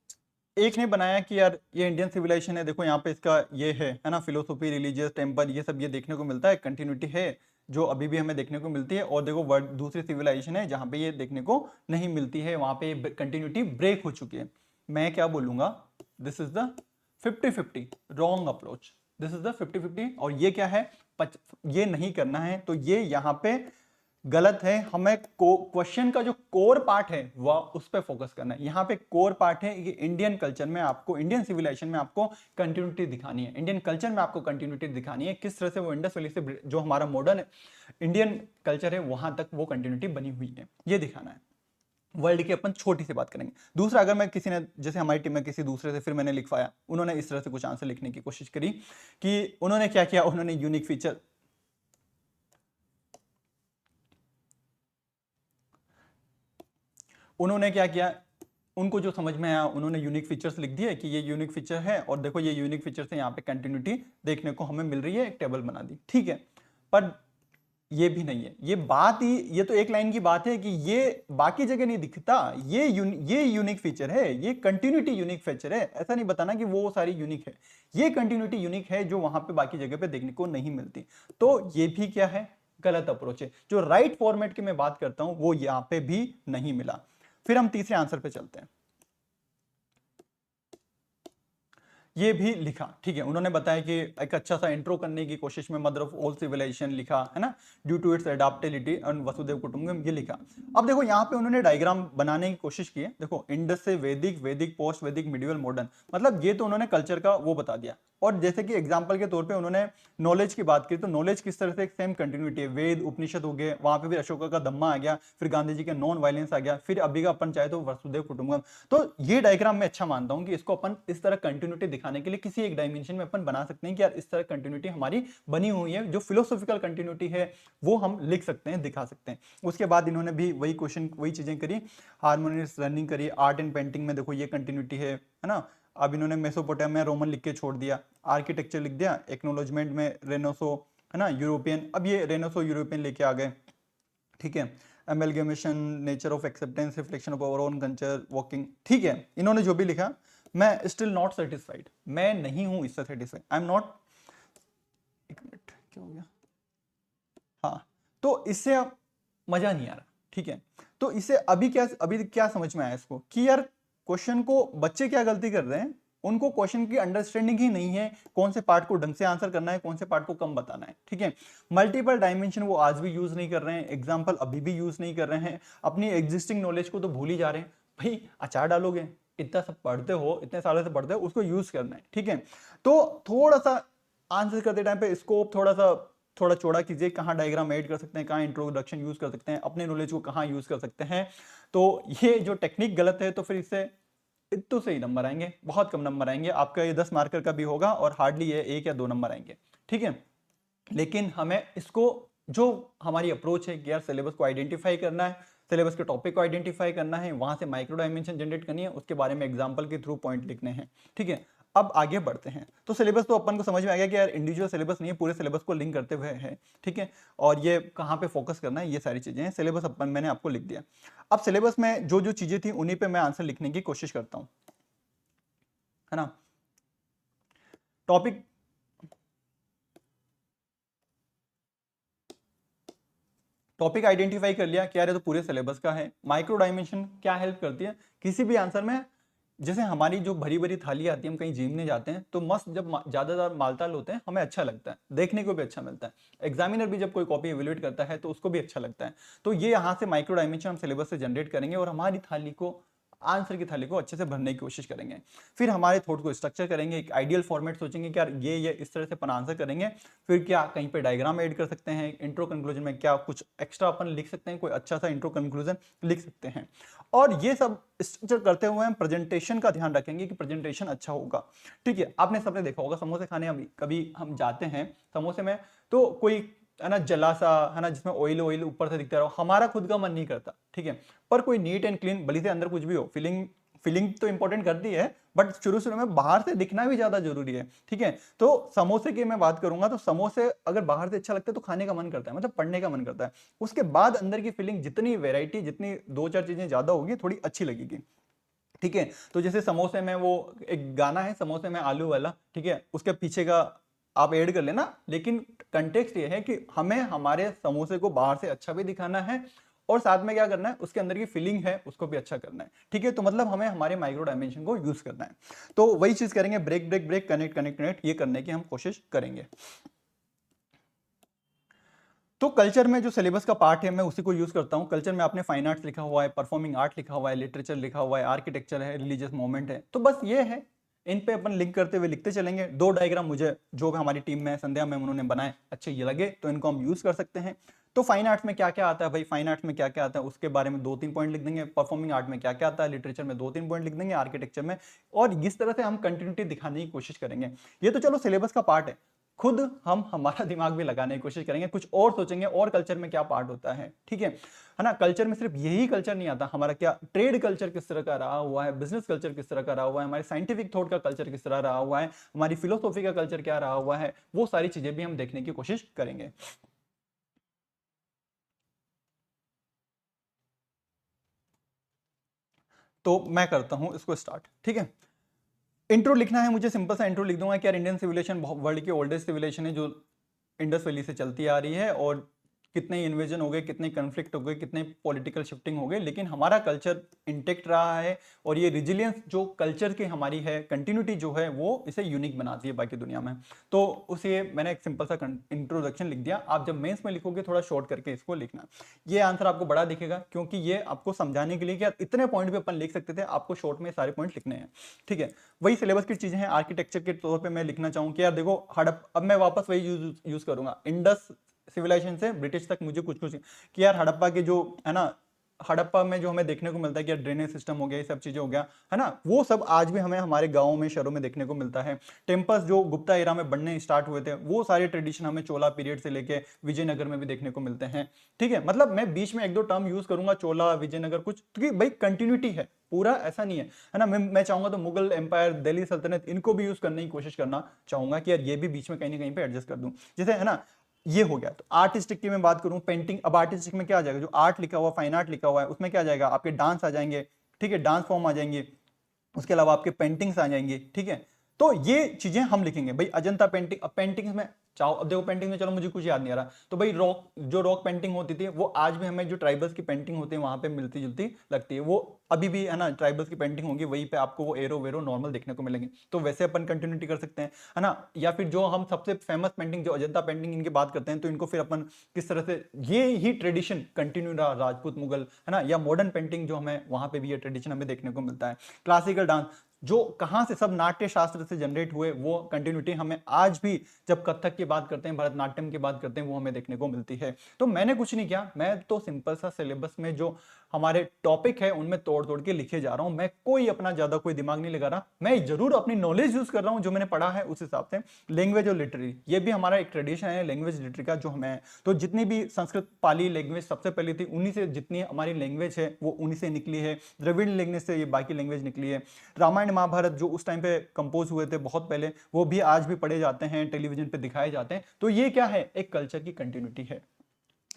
एक ने बनाया कि यार ये इंडियन सिविलाइजेशन है, देखो यहाँ पे इसका ये है ना, फिलोसॉफी, रिलीजियस, टेम्पल, ये सब ये देखने को मिलता है, कंटिन्यूटी है जो अभी भी हमें देखने को मिलती है। और देखो वर्ड दूसरी सिविलाइजेशन है जहाँ पे ये देखने को नहीं मिलती है, वहां पे कंटिन्यूटी ब्रेक हो चुकी है। मैं क्या बोलूंगा, this is the 50-50 wrong approach, this is the 50-50। और ये क्या है, ये नहीं करना है, तो ये यहाँ पे गलत है। हमें क्वेश्चन का जो कोर पार्ट है वह उस पर फोकस करना है। यहाँ पे कोर पार्ट है कि इंडियन कल्चर में आपको, इंडियन सिविलाइजेशन में आपको कंटिन्यूटी दिखानी है, इंडियन कल्चर में आपको कंटिन्यूटी दिखानी है, किस तरह से वो इंडस वैली से जो हमारा मॉडर्न इंडियन कल्चर है वहां तक वो कंटिन्यूटी बनी हुई है, ये दिखाना है। वर्ल्ड की अपन छोटी सी बात करेंगे। दूसरा, अगर मैं किसी ने, जैसे हमारी टीम में किसी दूसरे से फिर मैंने लिखवाया, उन्होंने इस तरह से कुछ आंसर लिखने की कोशिश करी कि उन्होंने क्या किया, उन्होंने यूनिक फीचर, उन्होंने क्या किया, उनको जो समझ में आया उन्होंने यूनिक फीचर्स लिख दिए कि ये यूनिक फीचर है और देखो ये यूनिक फीचर से यहाँ पे कंटिन्यूटी देखने को हमें मिल रही है, एक टेबल बना दी, ठीक है। पर ये भी नहीं है, ये बात ही, ये तो एक लाइन की बात है कि ये बाकी जगह नहीं दिखता, ये यूनिक फीचर है, ये कंटिन्यूटी यूनिक फीचर है। ऐसा नहीं बताना कि वो सारी यूनिक है, ये कंटिन्यूटी यूनिक है जो वहां पे बाकी जगह पे देखने को नहीं मिलती। तो ये भी क्या है, गलत अप्रोच है। जो राइट फॉर्मेट की मैं बात करता हूं वो यहाँ पे भी नहीं मिला। फिर हम तीसरे आंसर पे चलते हैं। ये भी लिखा, ठीक है। उन्होंने बताया कि एक अच्छा सा इंट्रो करने की कोशिश में मदर ऑफ ऑल सिविलाइजेशन लिखा, है ना, due to its adaptability and वसुदेव कुटुंबकम, ये लिखा। अब देखो यहाँ पे उन्होंने डायग्राम बनाने की कोशिश की है। देखो इंडस से वैदिक, वैदिक पोस्ट वैदिक, मिडिवल, मॉडर्न, मतलब ये तो उन्होंने कल्चर का वो बता दिया। और जैसे कि एग्जाम्पल के तौर पे उन्होंने नॉलेज की बात की, तो नॉलेज किस तरह से एक सेम कंटिन्यूटी है, वेद उपनिषद हो गए, वहां पे भी अशोका का धम्मा आ गया, फिर गांधी जी का नॉन वायलेंस आ गया, फिर अभी का अपन चाहे तो वसुदेव कुटुंबकम। तो ये डायग्राम मैं अच्छा मानता हूं कि इसको अपन इस तरह कंटिन्यूटी दिखाने के लिए किसी एक डायमेंशन में अपन बना सकते हैं कि यार इस तरह कंटिन्यूटी हमारी बनी हुई है, जो फिलोसॉफिकल कंटिन्यूटी है वो हम लिख सकते हैं, दिखा सकते हैं। उसके बाद इन्होंने भी वही क्वेश्चन, वही चीजें करी, हार्मोनियस रनिंग करी, आर्ट एंड पेंटिंग में देखो ये कंटिन्यूटी है ना। अब इन्होंने मेसोपोटामिया रोमन लिख के छोड़ दिया, आर्किटेक्चर लिख दिया, एक्नोलॉजमेंट में रेनेसो, है ना, यूरोपियन, अब ये रेनेसो यूरोपियन लेके आ गए, ठीक है। Amalgamation, nature of acceptance, reflection of our own culture, walking, ठीक है। इन्होंने जो भी लिखा, मैं स्टिल नॉट सेटिस्फाइड, मैं नहीं हूं इससे सेटिस्फाइड, आई एम नॉट, एक मिनट क्या हो गया, हाँ। तो इससे अब मजा नहीं आ रहा, ठीक है। तो इसे अभी क्या समझ में आया इसको कि यार क्वेश्चन को बच्चे क्या गलती कर रहे हैं, उनको क्वेश्चन की अंडरस्टैंडिंग ही नहीं है, कौन से पार्ट को ढंग से आंसर करना है, कौन से पार्ट को कम बताना है, ठीक है। मल्टीपल डायमेंशन वो आज भी यूज नहीं कर रहे हैं, एग्जाम्पल अभी भी यूज नहीं कर रहे हैं, अपनी एग्जिस्टिंग नॉलेज को तो भूल ही जा रहे हैं। भाई अचार डालोगे, इतना सब पढ़ते हो, इतने सालों से पढ़ते हो, उसको यूज करना है, ठीक है। तो थोड़ा सा आंसर करते टाइम पे स्कोप थोड़ा सा थोड़ा चौड़ा कीजिए, कहाँ डायग्राम ऐड कर सकते हैं, कहाँ इंट्रोडक्शन यूज कर सकते हैं, अपने नॉलेज को कहाँ यूज कर सकते हैं। तो ये जो टेक्निक गलत है तो फिर इससे इतने से ही नंबर आएंगे, बहुत कम नंबर आएंगे। आपका ये 10 मार्कर का भी होगा और हार्डली ये 1 या 2 नंबर आएंगे, ठीक है। लेकिन हमें इसको, जो हमारी अप्रोच है कि यार सिलेबस को आइडेंटिफाई करना है, सिलेबस के टॉपिक को आइडेंटिफाई करना है, वहां से माइक्रो डायमेंशन जनरेट करनी है, उसके बारे में एग्जांपल के थ्रू पॉइंट लिखने हैं, ठीक है। अब आगे बढ़ते हैं। तो सिलेबस तो अपन को समझ में आ गया कि यार इंडिविजुअल सिलेबस नहीं है, पूरे सिलेबस को लिंक करते हुए है, ठीक है। और ये कहाँ पे फोकस करना है, ये सारी चीजें हैं। सिलेबस अपन मैंने आपको लिख दिया। अब सिलेबस में जो जो चीजें थी उन्हीं पे मैं आंसर लिखने की कोशिश करता हूँ, है ना। टॉपिक टॉपिक आइडेंटिफाई कर लिया, क्या है तो पूरे सिलेबस का है। माइक्रो डायमेंशन क्या हेल्प करती है किसी भी आंसर में। जैसे हमारी जो भरी भरी थाली आती है, हम कहीं जिमने जाते हैं तो मस्त, जब ज्यादातर मालताल होते हैं हमें अच्छा लगता है, देखने को भी अच्छा मिलता है। एग्जामिनर भी जब कोई कॉपी एवेल्युएट करता है तो उसको भी अच्छा लगता है। तो ये यहाँ से माइक्रो डायमेंशन हम सिलेबस से जनरेट करेंगे और हमारी थाली को, आंसर की थाली को अच्छे से भरने की कोशिश करेंगे। फिर हमारे थॉट को स्ट्रक्चर करेंगे, एक आइडियल फॉर्मेट सोचेंगे कि यार ये इस तरह से अपन आंसर करेंगे। फिर क्या कहीं पे डायग्राम ऐड कर सकते हैं, इंट्रो कंक्लूजन में क्या कुछ एक्स्ट्रा अपन लिख सकते हैं, कोई अच्छा सा इंट्रो कंक्लूजन लिख सकते हैं। और ये सब स्ट्रक्चर करते हुए हम प्रेजेंटेशन का ध्यान रखेंगे कि प्रेजेंटेशन अच्छा होगा, ठीक है। आपने सबने देखा होगा समोसे खाने, अभी कभी हम जाते हैं समोसे में तो कोई है ना जला सा, है ना, जिसमें ऑयल ऑयल ऊपर से दिखता रहो, हमारा खुद का मन नहीं करता, ठीक है। पर कोई नीट एंड क्लीन, भली से अंदर कुछ भी हो, फीलिंग फीलिंग तो इंपॉर्टेंट करती है, बट शुरू शुरू में बाहर से दिखना भी ज्यादा जरूरी है, ठीक है। तो समोसे की मैं बात करूंगा तो समोसे अगर बाहर से अच्छा लगता है तो खाने का मन करता है, मतलब पढ़ने का मन करता है। उसके बाद अंदर की फीलिंग, जितनी वेराइटी, जितनी दो चार चीजें ज्यादा होगी, थोड़ी अच्छी लगेगी, ठीक है। तो जैसे समोसे में वो एक गाना है, समोसे में आलू वाला, ठीक है, उसके पीछे का आप ऐड कर लेना। लेकिन कंटेक्स्ट ये है कि हमें हमारे समोसे को बाहर से अच्छा भी दिखाना है और साथ में क्या करना है, उसके अंदर की फीलिंग है उसको भी अच्छा करना है, ठीक है। तो मतलब हमें हमारे माइक्रो डायमेंशन को यूज करना है। तो वही चीज करेंगे, break break break, connect connect connect, ये करने की हम कोशिश करेंगे। तो कल्चर में जो सिलेबस का पार्ट है मैं उसी को यूज करता हूँ। कल्चर में आपने फाइन आर्ट्स लिखा हुआ है, परफॉर्मिंग आर्ट लिखा हुआ है, लिटरेचर लिखा हुआ है, आर्किटेक्चर है, रिलीजियस मूवमेंट है। तो बस ये है, इन पे अपन लिंक करते हुए लिखते चलेंगे। दो डायग्राम मुझे जो भी हमारी टीम में संध्या में उन्होंने बनाए अच्छे ये लगे तो इनको हम यूज कर सकते हैं। तो फाइन आर्ट्स में क्या क्या आता है भाई, फाइन आर्ट्स में क्या क्या आता है उसके बारे में 2-3 पॉइंट लिख देंगे। परफॉर्मिंग आर्ट में क्या क्या आता है, लिटरेचर में 2-3 पॉइंट लिख देंगे, आर्किटेक्चर में। और इस तरह से हम कंटिन्यूटी दिखाने की कोशिश करेंगे। ये तो चलो सिलेबस का पार्ट है, खुद हम हमारा दिमाग भी लगाने की कोशिश करेंगे, कुछ और सोचेंगे और कल्चर में क्या पार्ट होता है, ठीक है ना। कल्चर में सिर्फ यही कल्चर नहीं आता, हमारा क्या ट्रेड कल्चर किस तरह का रहा हुआ है, बिजनेस कल्चर किस तरह का रहा हुआ है, हमारे साइंटिफिक थॉट का कल्चर किस तरह रहा हुआ है, हमारी फिलोसॉफी का कल्चर क्या रहा हुआ है, वो सारी चीजें भी हम देखने की कोशिश करेंगे। तो मैं करता हूं इसको स्टार्ट, ठीक है। इंट्रो लिखना है मुझे, सिंपल सा इंट्रो लिख दूंगा कि यार इंडियन सिविलाइजेशन वर्ल्ड की ओल्डेस्ट सिविलाइजेशन है, जो इंडस वैली से चलती आ रही है। और कितने इन्वेजन हो गए, कितने कन्फ्लिक्ट हो गए, कितने पॉलिटिकल शिफ्टिंग हो गए, लेकिन हमारा कल्चर इंटेक्ट रहा है। और ये रिजिलियंस जो कल्चर की हमारी है, कंटिन्यूटी जो है, वो इसे यूनिक बनाती है बाकी दुनिया में। तो उसे मैंने एक सिंपल सा इंट्रोडक्शन लिख दिया। आप जब मेंस में लिखोगे थोड़ा शॉर्ट करके इसको लिखना। ये आंसर आपको बड़ा दिखेगा क्योंकि ये आपको समझाने के लिए कि यार इतने पॉइंट भी अपन लिख सकते थे, आपको शॉर्ट में सारे पॉइंट लिखने हैं, ठीक है। वही सिलेबस की चीजें हैं। आर्किटेक्चर के तौर पे मैं लिखना चाहूँ कि यार देखो अब मैं वापस वही यूज करूंगा, इंडस सिविलाइजेशन से ब्रिटिश तक मुझे कुछ कुछ कि यार हड़प्पा के जो है ना, हड़प्पा में जो हमें देखने को मिलता है कि ड्रेनेज सिस्टम हो गया, ये सब चीजें हो गया, है ना, वो सब आज भी हमें हमारे गांवों में, शहरों में देखने को मिलता है। टेम्पल्स जो गुप्ता एरा में बनने स्टार्ट हुए थे, वो सारे ट्रेडिशन हमें चोला पीरियड से लेके विजयनगर में भी देखने को मिलते हैं, ठीक है। मतलब मैं बीच में एक दो टर्म यूज करूंगा, चोला, विजयनगर, कुछ, क्योंकि भाई कंटिन्यूटी है, पूरा ऐसा नहीं है ना। मैं चाहूंगा तो मुगल एम्पायर, दिल्ली सल्तनत, इनको भी यूज करने की कोशिश करना चाहूंगा कि यार ये भी बीच में कहीं ना कहीं पे एडजस्ट कर दूं, जैसे है ना। ये हो गया। तो आर्टिस्टिक की मैं बात करूं, पेंटिंग, अब आर्टिस्टिक में क्या आ जाएगा, जो आर्ट लिखा हुआ, फाइन आर्ट लिखा हुआ है, उसमें क्या आ जाएगा, आपके डांस आ जाएंगे, ठीक है, डांस फॉर्म आ जाएंगे, उसके अलावा आपके पेंटिंग्स आ जाएंगे, ठीक है। तो ये चीजें हम लिखेंगे भाई। अजंता पेंटिंग, अब पेंटिंग्स में चाहो, अब देखो पेंटिंग में, चलो मुझे कुछ याद नहीं आ रहा, तो भाई रॉक, जो रॉक पेंटिंग होती थी वो आज भी हमें जो ट्राइबल्स की पेंटिंग होती है वहां पे मिलती जुलती लगती है, वो अभी भी है ना, ट्राइबल्स की पेंटिंग होगी, वहीं पे आपको वो एरो वेरो नॉर्मल देखने को मिलेंगे। तो वैसे अपन कंटिन्यूटी कर सकते हैं, है ना। या फिर जो हम सबसे फेमस पेंटिंग जो अजंता पेंटिंग इनकी बात करते हैं, तो इनको फिर अपन किस तरह से, ये ही ट्रेडिशन कंटिन्यू रहा, राजपूत, मुगल, है ना, या मॉडर्न पेंटिंग जो हमें वहां पे भी ये ट्रेडिशन हमें देखने को मिलता है। क्लासिकल डांस, जो कहाँ से सब नाट्य शास्त्र से जनरेट हुए, वो कंटिन्यूटी हमें आज भी जब कथक की बात करते हैं, भरतनाट्यम की बात करते हैं, वो हमें देखने को मिलती है। तो मैंने कुछ नहीं किया, मैं तो सिंपल सा सिलेबस में जो हमारे टॉपिक है उनमें तोड़ तोड़ के लिखे जा रहा हूं। मैं कोई अपना ज्यादा कोई दिमाग नहीं लगा रहा, मैं जरूर अपनी नॉलेज यूज कर रहा हूं जो मैंने पढ़ा है उस हिसाब से। लैंग्वेज और लिटरेरी, ये भी हमारा एक ट्रेडिशन है लैंग्वेज लिटरेरी का जो हमें है। तो जितनी भी संस्कृत पाली लैंग्वेज सबसे पहले थी, उन्हीं से जितनी हमारी लैंग्वेज है वो उन्हीं से निकली है। द्रविड़ लैंग्वेज से ये बाकी लैंग्वेज निकली है। रामायण महाभारत जो उस टाइम पे कंपोज हुए थे बहुत पहले, वो भी आज भी पढ़े जाते हैं, टेलीविजन पे दिखाए जाते हैं। तो ये क्या है, एक कल्चर की कंटिन्यूटी है।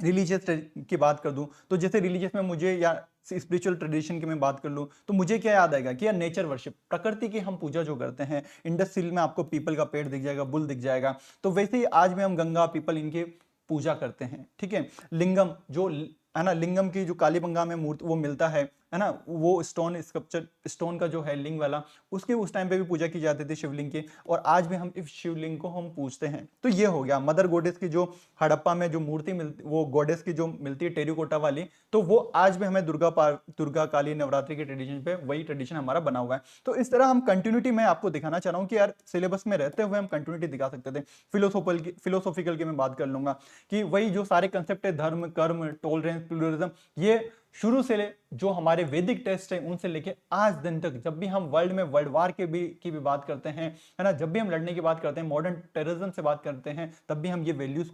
रिलीजियस की बात कर दूं तो जैसे रिलीजियस में मुझे, या स्पिरिचुअल ट्रेडिशन की मैं बात कर लूं तो मुझे क्या याद आएगा कि यार नेचर वर्शिप, प्रकृति की हम पूजा जो करते हैं। इंडस सील में आपको पीपल का पेड़ दिख जाएगा, बुल दिख जाएगा। तो वैसे ही आज भी हम गंगा पीपल इनकी पूजा करते हैं, ठीक है। लिंगम जो है ना, लिंगम की जो कालीबंगा में मूर्ति वो मिलता है ना, वो स्टोन स्कल्पचर, स्टोन का जो है लिंग वाला, उसके उस टाइम पे भी पूजा की जाती थी शिवलिंग की, और आज भी हम इस शिवलिंग को हम पूजते हैं। तो ये हो गया मदर गॉडेस की जो हड़प्पा में जो मूर्ति मिलती, वो गॉडेस की जो मिलती है टेरिकोटा वाली, तो वो आज भी हमें दुर्गा काली नवरात्रि के ट्रेडिशन पे वही ट्रेडिशन हमारा बना हुआ है। तो इस तरह हम कंटिन्यूटी में आपको दिखाना चाह रहा हूँ कि यार सिलेबस में रहते हुए हम कंटिन्यूटी दिखा सकते थे। फिलोसॉफिकल की मैं बात कर लूंगा कि वही जो सारे कंसेप्ट है, धर्म कर्म टॉलरेंस प्लूरलिज्म, ये शुरू से जो हमारे वैदिक टेस्ट है उनसे लेके आज दिन तक, जब भी हम वर्ल्ड में वर्ल्ड वार की भी बात करते हैं, है ना, जब भी हम लड़ने की बात करते हैं, मॉडर्न टेररिज्म से बात करते हैं, तब भी हम ये वैल्यूज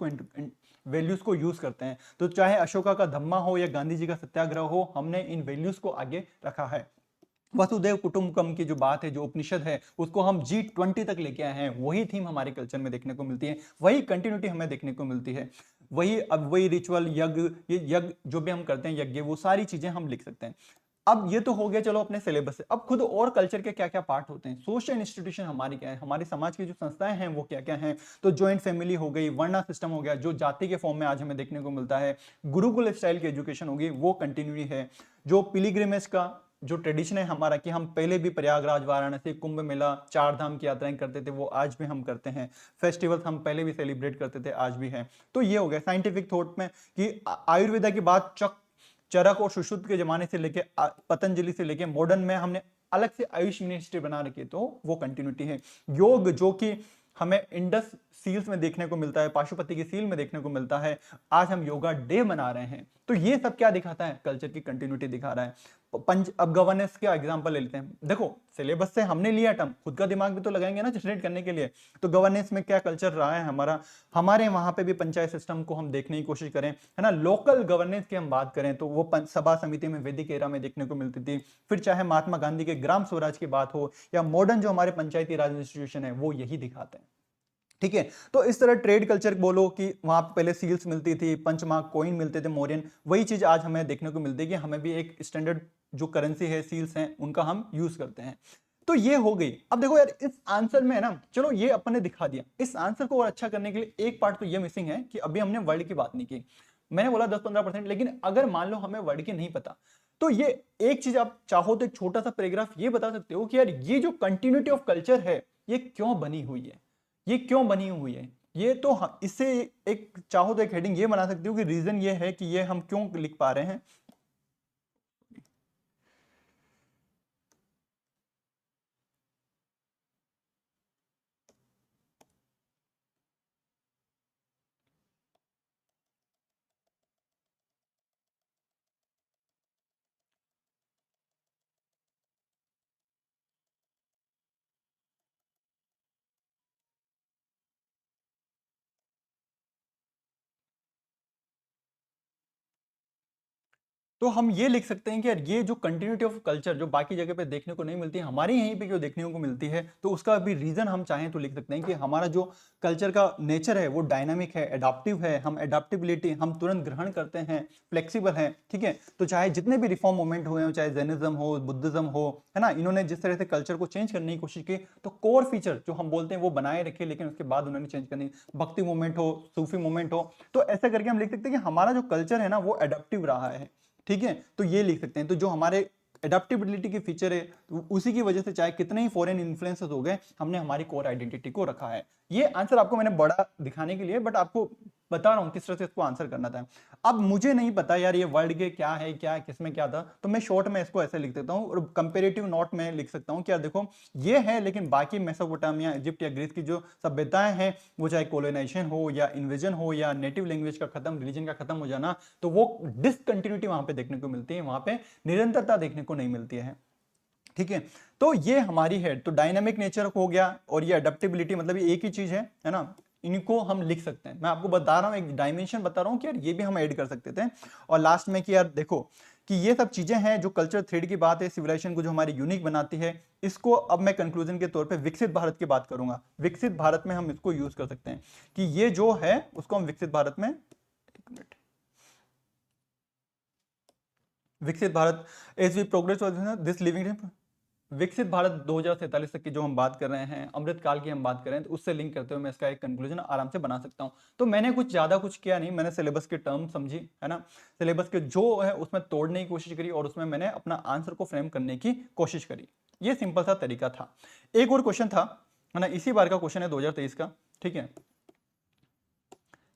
को यूज करते हैं। तो चाहे अशोका का धम्मा हो या गांधी जी का सत्याग्रह हो, हमने इन वैल्यूज को आगे रखा है। वसुदेव कुटुंबकम की जो बात है, जो उपनिषद है, उसको हम G20 तक लेके आए हैं। वही थीम हमारे कल्चर में देखने को मिलती है, वही कंटिन्यूटी हमें देखने को मिलती है। वही अब वही रिचुअल यज्ञ, ये यज्ञ जो भी हम करते हैं, यज्ञ, वो सारी चीजें हम लिख सकते हैं। अब ये तो हो गया चलो अपने सिलेबस से। अब खुद और कल्चर के क्या क्या पार्ट होते हैं, सोशल इंस्टीट्यूशन हमारी क्या है, हमारे समाज की जो संस्थाएं हैं वो क्या क्या हैं। तो ज्वाइंट फैमिली हो गई, वर्णा सिस्टम हो गया जो जाति के फॉर्म में आज हमें देखने को मिलता है, गुरुकुल स्टाइल की एजुकेशन होगी, वो कंटिन्यू है। जो पिलीग्रिमेज का जो ट्रेडिशन है हमारा, कि हम पहले भी प्रयागराज वाराणसी कुंभ मेला 4 धाम की यात्राएं करते थे, वो आज भी हम करते हैं। फेस्टिवल्स हम पहले भी सेलिब्रेट करते थे, आज भी हैं। तो ये हो गया साइंटिफिक थॉट में कि आयुर्वेदा की बात चरक और सुश्रुत के जमाने से लेके पतंजलि से लेके मॉडर्न में हमने अलग से आयुष यूनिवर्सिटी बना रखी है, तो वो कंटिन्यूटी है। योग जो कि हमें इंडस सील्स में देखने को मिलता है, पाशुपति की सील में देखने को मिलता है, आज हम योगा डे मना रहे हैं। तो ये सब क्या दिखाता है, कल्चर की कंटिन्यूटी दिखा रहा है। अब गवर्नेंस का एग्जांपल ले लेते हैं। देखो सिलेबस से हमने लिया टर्म, खुद का दिमाग भी तो लगाएंगे ना जनरेट करने के लिए। तो गवर्नेंस में क्या कल्चर रहा है हमारा, हमारे वहां पे भी पंचायत सिस्टम को हम देखने की कोशिश करें, है ना। लोकल गवर्नेंस की हम बात करें तो वो सभा समिति में वैदिक एरा में देखने को मिलती थी। फिर चाहे महात्मा गांधी के ग्राम स्वराज की बात हो, या मॉडर्न जो हमारे पंचायती राज इंस्टीट्यूशन है, वो यही दिखाते हैं, ठीक है। तो इस तरह ट्रेड कल्चर बोलो कि वहां पे पहले सील्स मिलती थी, पंचमार्क कॉइन मिलते थे मौर्यन, वही चीज आज हमें देखने को मिलती है कि हमें भी एक स्टैंडर्ड जो करेंसी है, सील्स हैं, उनका हम यूज करते हैं। तो ये हो गई। अब देखो यार इस आंसर में है ना, चलो ये अपन ने दिखा दिया, इस आंसर को और अच्छा करने के लिए एक पार्ट तो ये मिसिंग है कि अभी हमने वर्ड की बात नहीं की। मैंने बोला 10-15%, लेकिन अगर मान लो हमें वर्ड की नहीं पता, तो ये एक चीज आप चाहो तो एक छोटा सा पैराग्राफ ये बता सकते हो कि यार ये जो कंटिन्यूटी ऑफ कल्चर है, ये क्यों बनी हुई है, ये क्यों बनी हुई है। ये तो इससे एक चाहो तो एक हेडिंग ये बना सकती हो कि रीजन ये है कि ये हम क्यों लिख पा रहे हैं। तो हम ये लिख सकते हैं कि यार ये जो कंटिन्यूटी ऑफ कल्चर जो बाकी जगह पे देखने को नहीं मिलती है, हमारे यहीं पे जो देखने को मिलती है, तो उसका भी रीजन हम चाहें तो लिख सकते हैं कि हमारा जो कल्चर का नेचर है वो डायनामिक है, एडाप्टिव है, हम एडाप्टिबिलिटी हम तुरंत ग्रहण करते हैं, फ्लेक्सिबल है, ठीक है। तो चाहे जितने भी रिफॉर्म मूवमेंट हुए हो, चाहे जैनिज्म हो, बुद्धिज्म हो, है ना, इन्होंने जिस तरह से कल्चर को चेंज करने की कोशिश की, तो कोर फीचर जो हम बोलते हैं वो बनाए रखे, लेकिन उसके बाद उन्होंने चेंज करनी, भक्ति मूवमेंट हो, सूफी मूवमेंट हो, तो ऐसा करके हम लिख सकते हैं कि हमारा जो कल्चर है ना वो एडाप्टिव रहा है, ठीक है। तो ये लिख सकते हैं। तो जो हमारे एडेप्टेबिलिटी की फीचर है, तो उसी की वजह से चाहे कितने ही फॉरेन इन्फ्लुएंसेस हो गए, हमने हमारी कोर आइडेंटिटी को रखा है। ये आंसर आपको मैंने बड़ा दिखाने के लिए, बट आपको बता रहा हूं किस तरह से इसको आंसर करना था। अब मुझे नहीं पता यार ये वर्ड के क्या है, क्या किसमें क्या था, तो मैं शॉर्ट में इसको ऐसे लिख देता हूं और कंपेरेटिव नोट में लिख सकता हूं कि यार देखो ये है, लेकिन बाकी मेसोपोटामिया, इजिप्ट या ग्रीस की जो सभ्यताएं हैं, वो चाहे कोलोनाइजेशन हो या इन्वेजन हो या नेटिव लैंग्वेज का खत्म, रिलीजन का खत्म हो जाना, तो वो डिसकंटिन्यूटी वहां पे देखने को मिलती है, वहां पे निरंतरता देखने को नहीं मिलती है। ठीक है, तो ये हमारी है, तो डायनामिक नेचर हो गया और ये अडेप्टेबिलिटी, मतलब ये एक ही चीज है ना, इनको हम लिख सकते हैं। मैं आपको बता रहा हूं, एक डायमेंशन बता रहा हूं कि यार ये भी हम ऐड कर सकते थे। और लास्ट में कि यार देखो कि ये सब चीजें हैं जो कल्चर थ्रेड की बात है, सिविलाइजेशन को जो हमारी यूनिक बनाती है, इसको अब मैं कंक्लूजन के तौर पे विकसित भारत की बात करूंगा। विकसित भारत में हम इसको यूज कर सकते हैं कि ये जो है उसको हम विकसित भारत में, एक मिनट, विकसित Bharat as we progress this living, विकसित भारत 2047 तक की जो हम बात कर रहे हैं, अमृत काल की हम बात कर रहे हैं, तो उससे लिंक करते हुए मैं इसका एक कंक्लूजन आराम से बना सकता हूं। तो मैंने कुछ ज्यादा कुछ किया नहीं, मैंने सिलेबस के टर्म समझी है ना, सिलेबस के जो है उसमें तोड़ने की कोशिश करी और उसमें मैंने अपना आंसर को फ्रेम करने की कोशिश करी। ये सिंपल सा तरीका था। एक और क्वेश्चन था है ना, इसी बार का क्वेश्चन है 2023 का, ठीक है,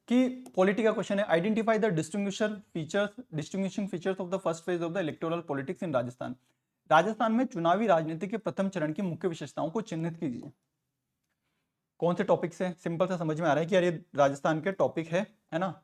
कि पॉलिटी का क्वेश्चन है, identify the distinguishing features of the first phase of the electoral politics in Rajasthan. Rajasthan में चुनावी राजनीति के प्रथम चरण की मुख्य विशेषताओं को चिन्हित कीजिए। कौन से टॉपिक से, सिंपल सा समझ में आ रहा है कि यार ये राजस्थान के टॉपिक है ना,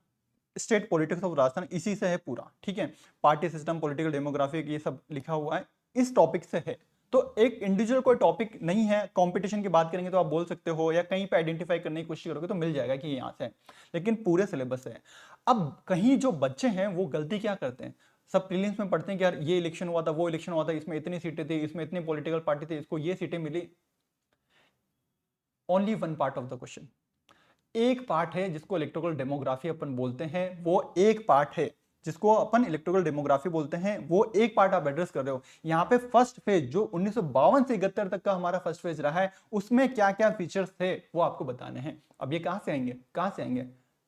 स्टेट पॉलिटिक्स ऑफ राजस्थान, इसी से है पूरा, ठीक है, पार्टी सिस्टम, पॉलिटिकल डेमोग्राफी, ये सब लिखा हुआ है, इस टॉपिक से है। तो एक इंडिविजुअल कोई टॉपिक नहीं है, कंपटीशन की बात करेंगे तो आप बोल सकते हो, या कहीं पे आइडेंटिफाई करने की कोशिश करोगे तो मिल जाएगा कि यहाँ से है, लेकिन पूरे सिलेबस है। अब कहीं जो बच्चे हैं वो गलती क्या करते हैं, सब प्रीलिम्स में पढ़ते हैं कि यार ये इलेक्शन हुआ था, वो इलेक्शन हुआ था, इसमें इतनी सीटें थी, इसमें इतनी पॉलिटिकल पार्टी थी, इसको ये सीटें मिली। Only one part of the question, एक पार्ट है जिसको इलेक्ट्रोकल डेमोग्राफी अपन बोलते हैं, वो एक पार्ट है जिसको अपन इलेक्ट्रोकल डेमोग्राफी बोलते हैं, वो एक पार्ट आप एड्रेस कर रहे हो। यहाँ पे फर्स्ट फेज जो 1952 से 71 तक का हमारा फर्स्ट फेज रहा है, उसमें क्या क्या फीचर्स थे वो आपको बताने हैं। अब ये कहां से आएंगे, कहां से आएंगे,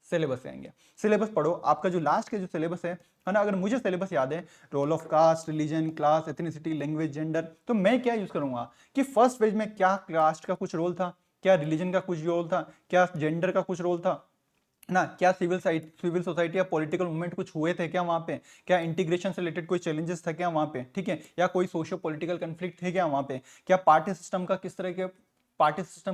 सिलेबस से आएंगे। सिलेबस पढ़ो, आपका जो लास्ट के जो सिलेबस है ना, अगर मुझे सिलेबस याद है, role of caste, religion, class, ethnicity, language, gender, तो मैं क्या यूज करूंगा कि फर्स्ट फेज में क्या कास्ट का कुछ रोल था, क्या रिलीजन का कुछ रोल था, क्या जेंडर का कुछ रोल था ना, क्या सिविल सोसाइटी या पॉलिटिकल मूवमेंट कुछ हुए थे क्या वहां पे, क्या इंटीग्रेशन से रिलेटेड कोई चैलेंजेस था क्या वहां पे, ठीक है, या कोई सोशियो पॉलिटिकल कंफ्लिक्ट थे क्या वहां पे, क्या पार्टी सिस्टम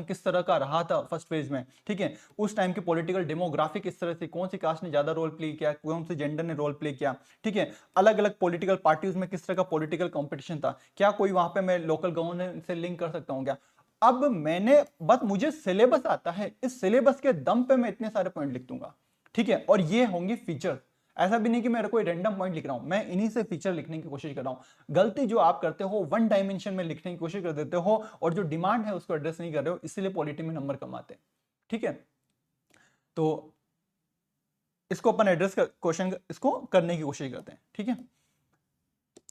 किस तरह का रहा था फर्स्ट फेज में, ठीक है, उस टाइम की पॉलिटिकल डेमोग्राफी किस तरह से, कौन सी कास्ट ने ज्यादा रोल प्ले किया, कौन से जेंडर ने रोल प्ले किया, ठीक है, अलग अलग पॉलिटिकल पार्टीज में किस तरह का पॉलिटिकल कॉम्पिटिशन था, क्या कोई वहां पे मैं लोकल गवर्नमेंट से लिंक कर सकता हूँ क्या। अब मैंने बस, मुझे सिलेबस आता है, इस सिलेबस के दम पे मैं इतने सारे पॉइंट लिख दूंगा, ठीक है, और ये होंगे फीचर। ऐसा भी नहीं कि मैं कोई रैंडम पॉइंट लिख रहा हूं, मैं इन्हीं से फीचर लिखने की कोशिश कर रहा हूं। गलती जो आप करते हो, वन डायमेंशन में लिखने की कोशिश कर देते हो और जो डिमांड है उसको एड्रेस नहीं कर रहे हो, इसलिए पॉलिटी में नंबर कम आते हैं, ठीक है। तो इसको अपन एड्रेस कर, क्वेश्चन इसको करने की कोशिश करते हैं, ठीक है।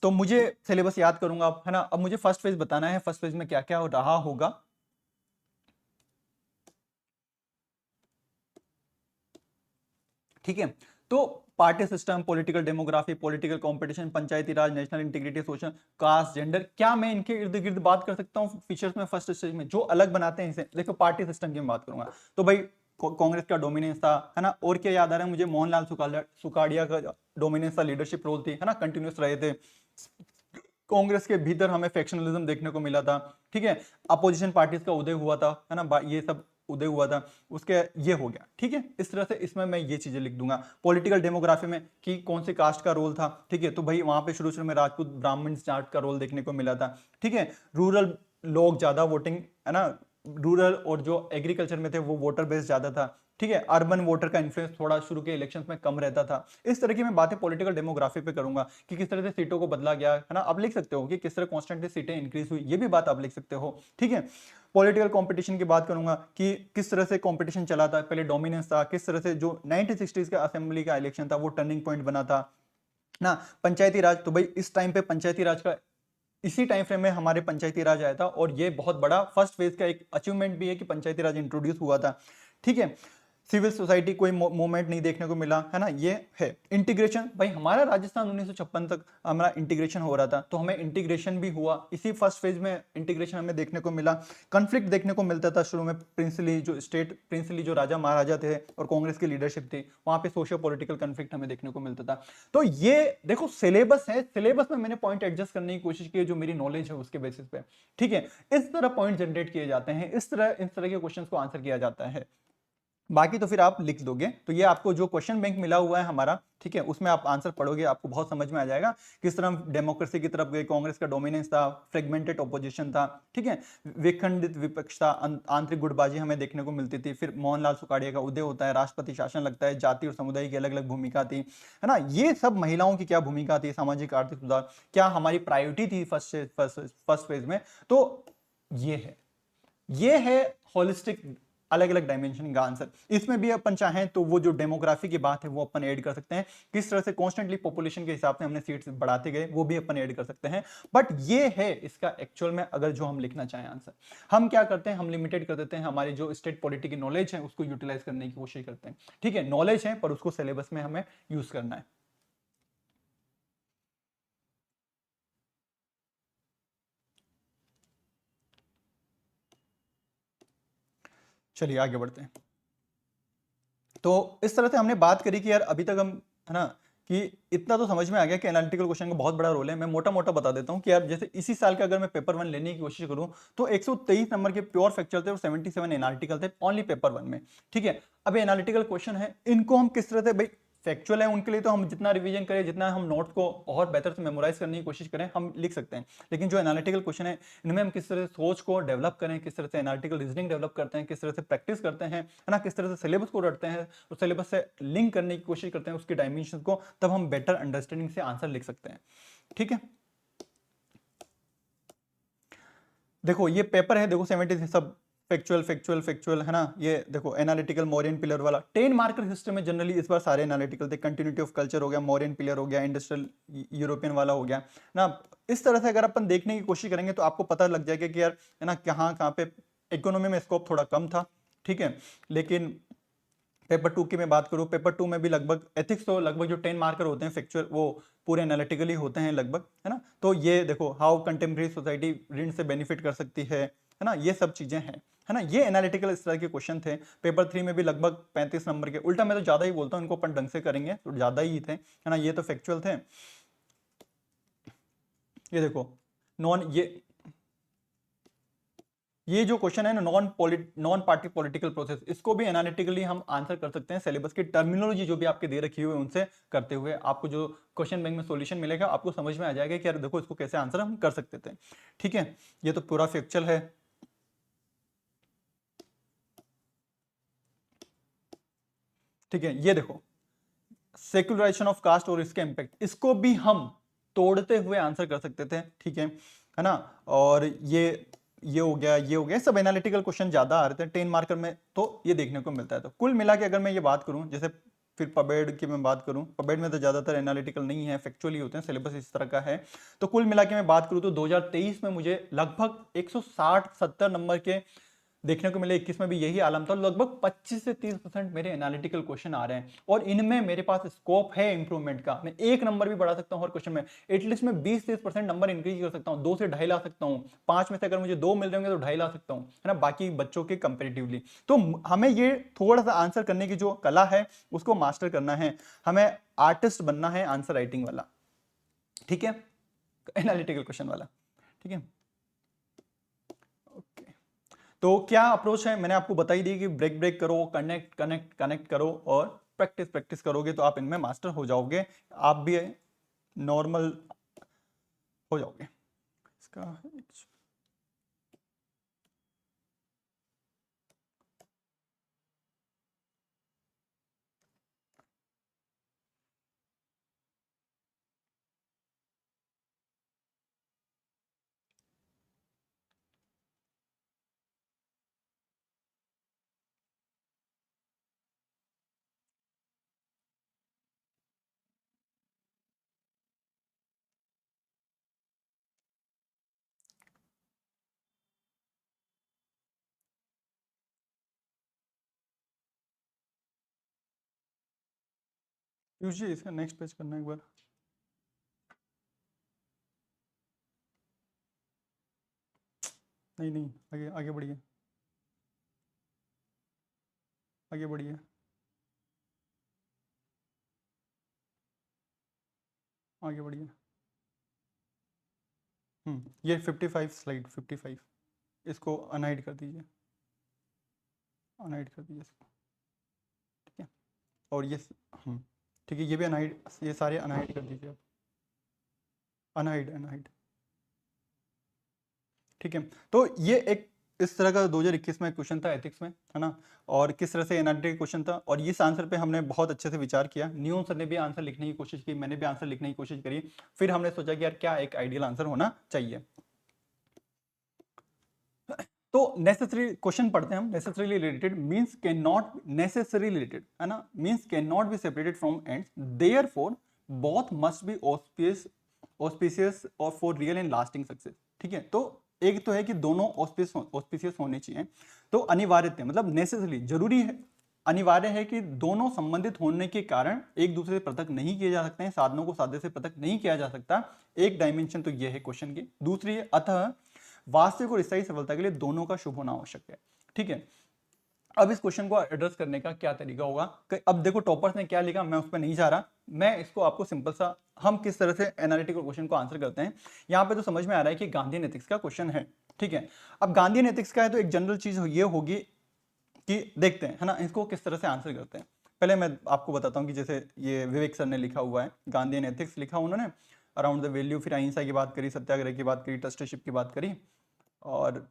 तो मुझे सिलेबस याद करूंगा है ना, अब मुझे फर्स्ट फेज बताना है, फर्स्ट फेज में क्या क्या रहा होगा। ठीक है, तो party system, political demography, political competition, Panchayati Raj, national integrity, social, caste, gender, क्या मैं इनके इर्द गिर्द बात कर सकता हूँ फीचर्स में फर्स्ट स्टेज में जो अलग बनाते हैं इसे। देखो पार्टी सिस्टम की मैं बात करूंगा तो भाई कांग्रेस का डोमिनेंस था है ना, और क्या याद आ रहा है मुझे, मोहनलाल सुखाड़िया का डोमिनेंस था, लीडरशिप रोल थी है ना, कंटिन्यूस रहे थे। कांग्रेस के भीतर हमें फैक्शनलिज्म देखने को मिला था, ठीक है, अपोजिशन पार्टीज का उदय हुआ था है ना, ये सब उदय हुआ था, उसके ये हो गया, ठीक है। इस तरह से इसमें मैं ये चीजें लिख दूंगा। पॉलिटिकल डेमोग्राफी में कि कौन से कास्ट का रोल था, ठीक है, तो भाई वहां पे शुरू शुरू में राजपूत ब्राह्मण जाट का रोल देखने को मिला था, ठीक है। रूरल लोग ज्यादा वोटिंग है ना, रूरल और जो एग्रीकल्चर में थे वो वोटर बेस ज्यादा था, ठीक है। अर्बन वोटर का इन्फ्लुएंस थोड़ा शुरू के इलेक्शंस में कम रहता था। इस तरह की मैं बातें पॉलिटिकल डेमोग्राफी पे करूंगा कि किस तरह से सीटों को बदला गया है ना, आप लिख सकते हो कि किस तरह कॉन्स्टेंटली सीटें इंक्रीज हुई, ये भी बात आप लिख सकते हो, ठीक है। पॉलिटिकल कंपटीशन की बात करूंगा कि किस तरह से कंपटीशन चला था, पहले डोमिनेंस था, किस तरह से जो 1960s का असेंबली का इलेक्शन था वो टर्निंग पॉइंट बना था ना। पंचायती राज, तो भाई इस टाइम पे पंचायती राज का, इसी टाइम फ्रेम में हमारे पंचायती राज आया था, और ये बहुत बड़ा फर्स्ट फेज का एक अचीवमेंट भी है कि पंचायती राज इंट्रोड्यूस हुआ था, ठीक है। सिविल सोसाइटी कोई मूवमेंट नहीं देखने को मिला, है ना। ये है इंटीग्रेशन, भाई हमारा राजस्थान 1956 तक हमारा इंटीग्रेशन हो रहा था, तो हमें इंटीग्रेशन भी हुआ, इसी फर्स्ट फेज में इंटीग्रेशन हमें देखने को मिला। कॉन्फ्लिक्ट देखने को मिलता था शुरू में, प्रिंसली जो स्टेट, प्रिंसली जो राजा महाराजा थे और कांग्रेस की लीडरशिप थी, वहां पे सोशियो पॉलिटिकल कॉन्फ्लिक्ट हमें देखने को मिलता था। तो ये देखो सिलेबस है, सिलेबस में मैंने पॉइंट एडजस्ट करने की कोशिश की है जो मेरी नॉलेज है उसके बेसिस पे, ठीक है। इस तरह पॉइंट जनरेट किए जाते हैं, इस तरह के क्वेश्चंस को आंसर किया जाता है। बाकी तो फिर आप लिख दोगे, तो ये आपको जो क्वेश्चन बैंक मिला हुआ है हमारा, ठीक है, उसमें आप आंसर पढ़ोगे, आपको बहुत समझ में आ जाएगा किस तरह डेमोक्रेसी की तरफ गए, कांग्रेस का डोमिनेंस था, फ्रेगमेंटेड ऑपोजिशन था, ठीक है, विखंडित विपक्ष था, आंतरिक गुटबाजी हमें देखने को मिलती थी, फिर मोहनलाल सुखाड़िया का उदय होता है, राष्ट्रपति शासन लगता है, जाति और समुदाय की अलग अलग भूमिका थी, है ना, ये सब महिलाओं की क्या भूमिका थी, सामाजिक आर्थिक सुधार क्या हमारी प्रायोरिटी थी फर्स्ट फेज में। तो ये है होलिस्टिक अलग अलग डायमेंशन का आंसर। इसमें भी अपन चाहें तो वो जो डेमोग्राफी की बात है वो अपन ऐड कर सकते हैं, किस तरह से कॉन्स्टेंटली पॉपुलेशन के हिसाब से हमने सीट्स बढ़ाते गए वो भी अपन ऐड कर सकते हैं। बट ये है इसका एक्चुअल में अगर जो हम लिखना चाहें आंसर, हम क्या करते हैं, हम लिमिटेड कर देते हैं, हमारी जो स्टेट पॉलिटी की नॉलेज है उसको यूटिलाइज करने की कोशिश करते हैं, ठीक है, नॉलेज है पर उसको सिलेबस में हमें यूज करना है। चलिए आगे बढ़ते हैं। तो इस तरह से हमने बात करी कि यार अभी तक हम, है ना, कि इतना तो समझ में आ गया कि एनालिटिकल क्वेश्चन का बहुत बड़ा रोल है। मैं मोटा मोटा बता देता हूँ कि यार जैसे इसी साल का अगर मैं पेपर वन लेने की कोशिश करूँ तो 123 नंबर के प्योर फैक्चुअल थे और 77 एनालिटिकल थे ओनली पेपर वन में, ठीक है। अब एनालिटिकल क्वेश्चन है, इनको हम किस तरह से, भाई फैक्चुअल है उनके लिए तो हम जितना रिवीजन करें, जितना हम नोट्स को और बेहतर से मेमोराइज करने की कोशिश करें हम लिख सकते हैं, लेकिन जो एनालिटिकल क्वेश्चन है इनमें हम किस तरह से सोच को डेवलप करें, किस तरह से एनालिटिकल रीजनिंग डेवलप करते हैं, किस तरह से प्रैक्टिस करते हैं, है ना, किस तरह से सिलेबस को रटते हैं और सिलेबस से लिंक करने की कोशिश करते हैं उसकी डायमेंशन को, तब हम बेटर अंडरस्टैंडिंग से आंसर लिख सकते हैं, ठीक है। देखो ये पेपर है, देखो 70 सब फैक्चुअल फैक्चुअल फैक्चुअल, है ना। ये देखो एनालिटिकल मौर्यन पिलर वाला 10 मार्कर सिस्टम में जनरली इस बार सारे एनालिटिकल थे, कंटिन्यूटी ऑफ कल्चर हो गया, मौर्यन पिलर हो गया, इंडस्ट्रियल यूरोपियन वाला हो गया ना। इस तरह से अगर अपन देखने की कोशिश करेंगे तो आपको पता लग जाएगा कि यार, है ना, कहाँ कहाँ पे इकोनॉमी में स्कोप थोड़ा कम था, ठीक है। लेकिन पेपर टू की मैं बात करूँ, पेपर टू में भी लगभग एथिक्स तो लगभग जो 10 मार्कर होते हैं फैक्चुअल वो पूरे एनालिटिकली होते हैं लगभग, है ना। तो ये देखो हाउ कंटेम्प्रेरी सोसाइटी ऋण से बेनिफिट कर सकती है ना, ये सब चीजें हैं, है ना। ये एनालिटिकल इस तरह के क्वेश्चन थे। पेपर थ्री में भी लगभग 35 नंबर के, उल्टा मैं तो ज्यादा ही बोलता हूँ, इनको अपन ढंग से करेंगे तो ज्यादा ही थे, है ना। ये तो फैक्चुअल थे। ये देखो नॉन ये जो क्वेश्चन है ना, नॉन पार्टी पॉलिटिकल प्रोसेस, इसको भी एनालिटिकली हम आंसर कर सकते हैं सिलेबस की टर्मिनोलॉजी जो भी आपके दे रखी हुई है उनसे करते हुए। आपको जो क्वेश्चन बैंक में सॉल्यूशन मिलेगा आपको समझ में आ जाएगा कि यार देखो इसको कैसे आंसर हम कर सकते थे, ठीक है। ये तो पूरा फैक्चुअल है। ठीक है, ये देखो सेक्युलराइजेशन ऑफ कास्ट और इसके इम्पैक्ट, इसको भी हम तोड़ते हुए आंसर कर सकते थे, ठीक है ना। और ये हो गया, ये हो गया, सब एनालिटिकल क्वेश्चन ज्यादा आ रहे थे 10 मार्कर में, तो ये देखने को मिलता है। तो कुल मिला के अगर मैं ये बात करूं, जैसे फिर पबेड की मैं बात करूं, पबेड में तो ज्यादातर एनालिटिकल नहीं है, फैक्चुअली होते हैं, सिलेबस इस तरह का है। तो कुल मिला के मैं बात करूं तो 2023 में मुझे लगभग 160-70 नंबर के देखने को मिले। 21 में भी यही आलम था, लगभग 25 से 30% मेरे एनालिटिकल क्वेश्चन आ रहे हैं और इनमें मेरे पास स्कोप है इंप्रूवमेंट का। मैं एक नंबर भी बढ़ा सकता हूं हर क्वेश्चन में, एटलीस्ट मैं 20-30% नंबर इंक्रीज कर सकता हूं, 2 से ढाई ला सकता हूं, 5 में से अगर मुझे 2 मिल रहे होंगे तो ढाई ला सकता हूं, है ना, बाकी बच्चों के कंपेरेटिवली। तो हमें ये थोड़ा सा आंसर करने की जो कला है उसको मास्टर करना है, हमें आर्टिस्ट बनना है आंसर राइटिंग वाला, ठीक है, एनालिटिकल क्वेश्चन वाला, ठीक है। ओके, तो क्या अप्रोच है मैंने आपको बता ही दी कि ब्रेक ब्रेक करो, कनेक्ट कनेक्ट कनेक्ट करो और प्रैक्टिस प्रैक्टिस करोगे तो आप इनमें मास्टर हो जाओगे, आप भी नॉर्मल हो जाओगे। इसका पीयूष जी इसका नेक्स्ट पेज करना एक बार। नहीं नहीं, आगे आगे बढ़िए, आगे बढ़िए। आगे बढ़िए। ये 55 स्लाइड 55, इसको अनहाइड कर दीजिए, अनहाइड कर दीजिए इसको, ठीक है। और ये ठीक है, ये भी अनहाइड, ये सारे अनहाइड कर दीजिए आप, अनहाइड अनहाइड, ठीक है। तो ये एक इस तरह का 2021 में क्वेश्चन था एथिक्स में, है ना। और किस तरह से एनालिटिकल क्वेश्चन था, और इस आंसर पे हमने बहुत अच्छे से विचार किया। न्यून सर ने भी आंसर लिखने की कोशिश की, मैंने भी आंसर लिखने की कोशिश करी। फिर हमने सोचा कि यार क्या एक आइडियल आंसर होना चाहिए। तो नेसेसरी क्वेश्चन पढ़ते हैं हम। Necessarily related means can not, necessary related है ना, means can not be separated from ends, therefore both must be auspicious और for real and lasting success, ठीक है। तो एक तो है कि दोनों ऑस्पिशियस होने चाहिए, तो अनिवार्य मतलब नेसेसरी जरूरी है, अनिवार्य है कि दोनों संबंधित होने के कारण एक दूसरे से पृथक नहीं किए जा सकते हैं, साधनों को साधे से पृथक नहीं किया जा सकता। एक डायमेंशन तो यह है क्वेश्चन की। दूसरी है अतः वास्तविक और स्थायी सफलता के लिए दोनों का शुभ होना आवश्यक है, ठीक है। अब इस क्वेश्चन को एड्रेस करने का क्या तरीका होगा, अब देखो टॉपर्स ने क्या लिखा, मैं उस पर नहीं जा रहा, मैं इसको आपको सिंपल सा, हम किस तरह से एनालिटिकल क्वेश्चन को आंसर करते हैं यहां पे तो समझ में आ रहा है कि गांधी एथिक्स का क्वेश्चन है, ठीक है। अब गांधी एथिक्स का है तो एक जनरल चीज ये होगी कि देखते हैं, है ना, इसको किस तरह से आंसर करते हैं। पहले मैं आपको बताता हूँ कि जैसे ये विवेक सर ने लिखा हुआ है, गांधी एथिक्स लिखा उन्होंने, अराउंड द वैल्यू, फिर अहिंसा की बात करी, सत्याग्रह की बात करी, ट्रस्टीशिप की बात करी, और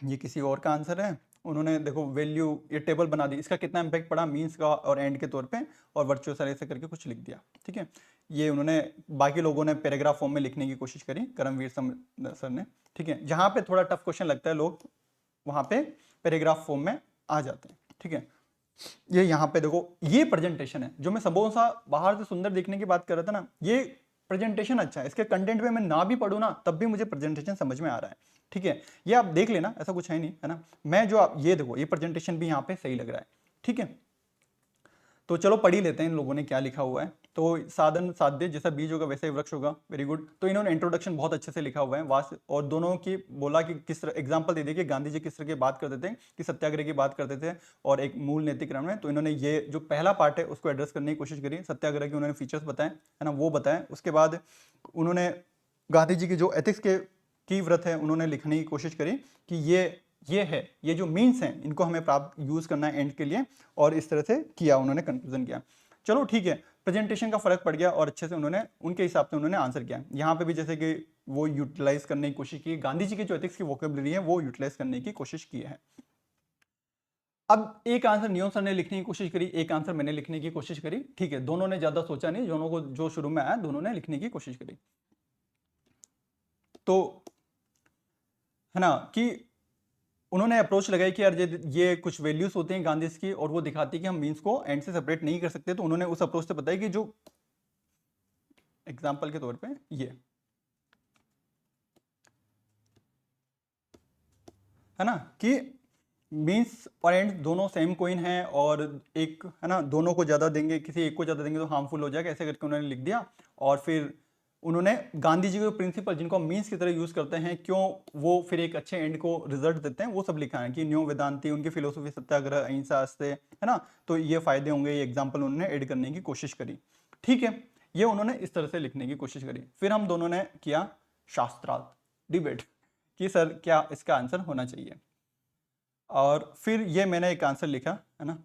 ये किसी और का आंसर है। उन्होंने देखो वैल्यू, ये टेबल बना दी, इसका कितना इंपैक्ट पड़ा मींस का और एंड के तौर पे, और वर्चुअल सर ऐसे करके कुछ लिख दिया, ठीक है। ये उन्होंने, बाकी लोगों ने पैराग्राफ फॉर्म में लिखने की कोशिश करी, करमवीर सर ने, ठीक है। जहाँ पे थोड़ा टफ क्वेश्चन लगता है लोग वहाँ पे पैराग्राफ फॉर्म में आ जाते हैं, ठीक है। ये यहाँ पे देखो, ये प्रेजेंटेशन है जो मैं सबों सा बाहर से सुंदर देखने की बात कर रहा था ना, ये प्रेजेंटेशन अच्छा है, इसके कंटेंट पे मैं ना भी पढ़ूँ ना तब भी मुझे प्रेजेंटेशन समझ में आ रहा है, ठीक है। ये आप देख लेना, ऐसा कुछ है नहीं, है ना। मैं जो आप ये देखो, ये प्रेजेंटेशन भी यहाँ पे सही लग रहा है, ठीक है। तो चलो पढ़ ही लेते हैं इन लोगों ने क्या लिखा हुआ है। तो साधन साध्य, जैसा बीज होगा वैसा ही वृक्ष होगा, वेरी गुड। तो इन्होंने इंट्रोडक्शन बहुत अच्छे से लिखा हुआ है वास, और दोनों की बोला कि किस तरह एग्जांपल दे दिए कि गांधी जी किस तरह की बात करते थे, कि सत्याग्रह की बात करते थे और एक मूल नैतिक क्रम है। तो इन्होंने ये जो पहला पार्ट है उसको एड्रेस करने की कोशिश करी, सत्याग्रह के उन्होंने फीचर्स बताए, है ना, वो बताए। उसके बाद उन्होंने गांधी जी की जो एथिक्स के की व्रत है उन्होंने लिखने की कोशिश करी कि ये है, ये जो मीन्स हैं इनको हमें प्राप्त यूज करना है एंड के लिए, और इस तरह से किया, उन्होंने कंक्लूजन किया। चलो ठीक है, प्रेजेंटेशन का फर्क पड़ गया और अच्छे से उन्होंने उनके हिसाब से उन्होंने आंसर किया। यहाँ पे भी जैसे कि वो यूटिलाइज करने की कोशिश की, गांधी जी की जो एथिक्स की वोकेबलरी है वो यूटिलाइज करने की कोशिश की है। अब एक आंसर नियोन सर ने लिखने की कोशिश करी, एक आंसर मैंने लिखने की कोशिश करी, ठीक है। दोनों ने ज्यादा सोचा नहीं, दोनों को जो शुरू में आया दोनों ने लिखने की कोशिश करी। तो है ना कि उन्होंने अप्रोच लगाई कि यार ये कुछ वैल्यूज होते हैं गांधी की, और वो दिखाती है कि हम मीन्स को एंड से सेपरेट नहीं कर सकते। तो उन्होंने उस अप्रोच से बताया कि जो एग्जाम्पल के तौर पे ये है ना कि मीन्स और एंड दोनों सेम कोइन है, और एक है ना, दोनों को ज्यादा देंगे, किसी एक को ज्यादा देंगे तो हार्मफुल हो जाएगा, ऐसे करके उन्होंने लिख दिया। और फिर उन्होंने गांधी जी के प्रिंसिपल जिनको हम मीन्स की तरह यूज करते हैं, क्यों वो फिर एक अच्छे एंड को रिजल्ट देते हैं, वो सब लिखा है कि न्यो वेदांति, उनकी फिलोसफी सत्याग्रह अहिंसा अस्ते, है ना। तो ये फायदे होंगे, ये एग्जाम्पल उन्होंने ऐड करने की कोशिश करी, ठीक है। ये उन्होंने इस तरह से लिखने की कोशिश करी। फिर हम दोनों ने किया शास्त्रार्थ डिबेट कि सर क्या इसका आंसर होना चाहिए, और फिर ये मैंने एक आंसर लिखा, है ना।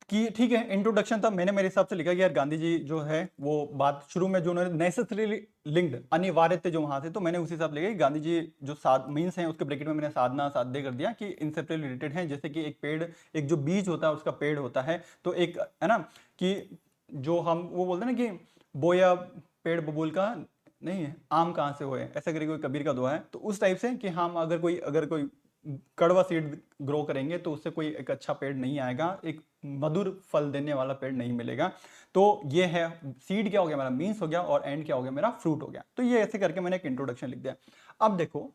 कि ठीक है, इंट्रोडक्शन था, मैंने मेरे हिसाब से लिखा कि यार गांधी जी जो है वो बात शुरू में जो उन्होंने नेसेसरीली लिंक्ड, अनिवार्य थे जो वहां से, तो मैंने उसी हिसाब से लिखा कि गांधी जी जो साध मीन्स हैं उसके ब्रैकेट में मैंने साधना साध्य कर दिया कि इनसेपरेबली रिलेटेड है। जैसे कि एक पेड़, एक जो बीज होता है उसका पेड़ होता है, तो एक है ना कि जो हम वो बोलते हैं ना कि बोया पेड़ बबूल का नहीं है, आम कहाँ से होए, ऐसा करके कोई कबीर का दुआ है। तो उस टाइप से कि हम अगर कोई कड़वा सीड ग्रो करेंगे तो उससे कोई एक अच्छा पेड़ नहीं आएगा, एक मधुर फल देने वाला पेड़ नहीं मिलेगा। तो ये है, सीड क्या हो गया मेरा, मीन्स हो गया, और एंड क्या हो गया मेरा, फ्रूट हो गया। तो ये ऐसे करके मैंने एक इंट्रोडक्शन लिख दिया। अब देखो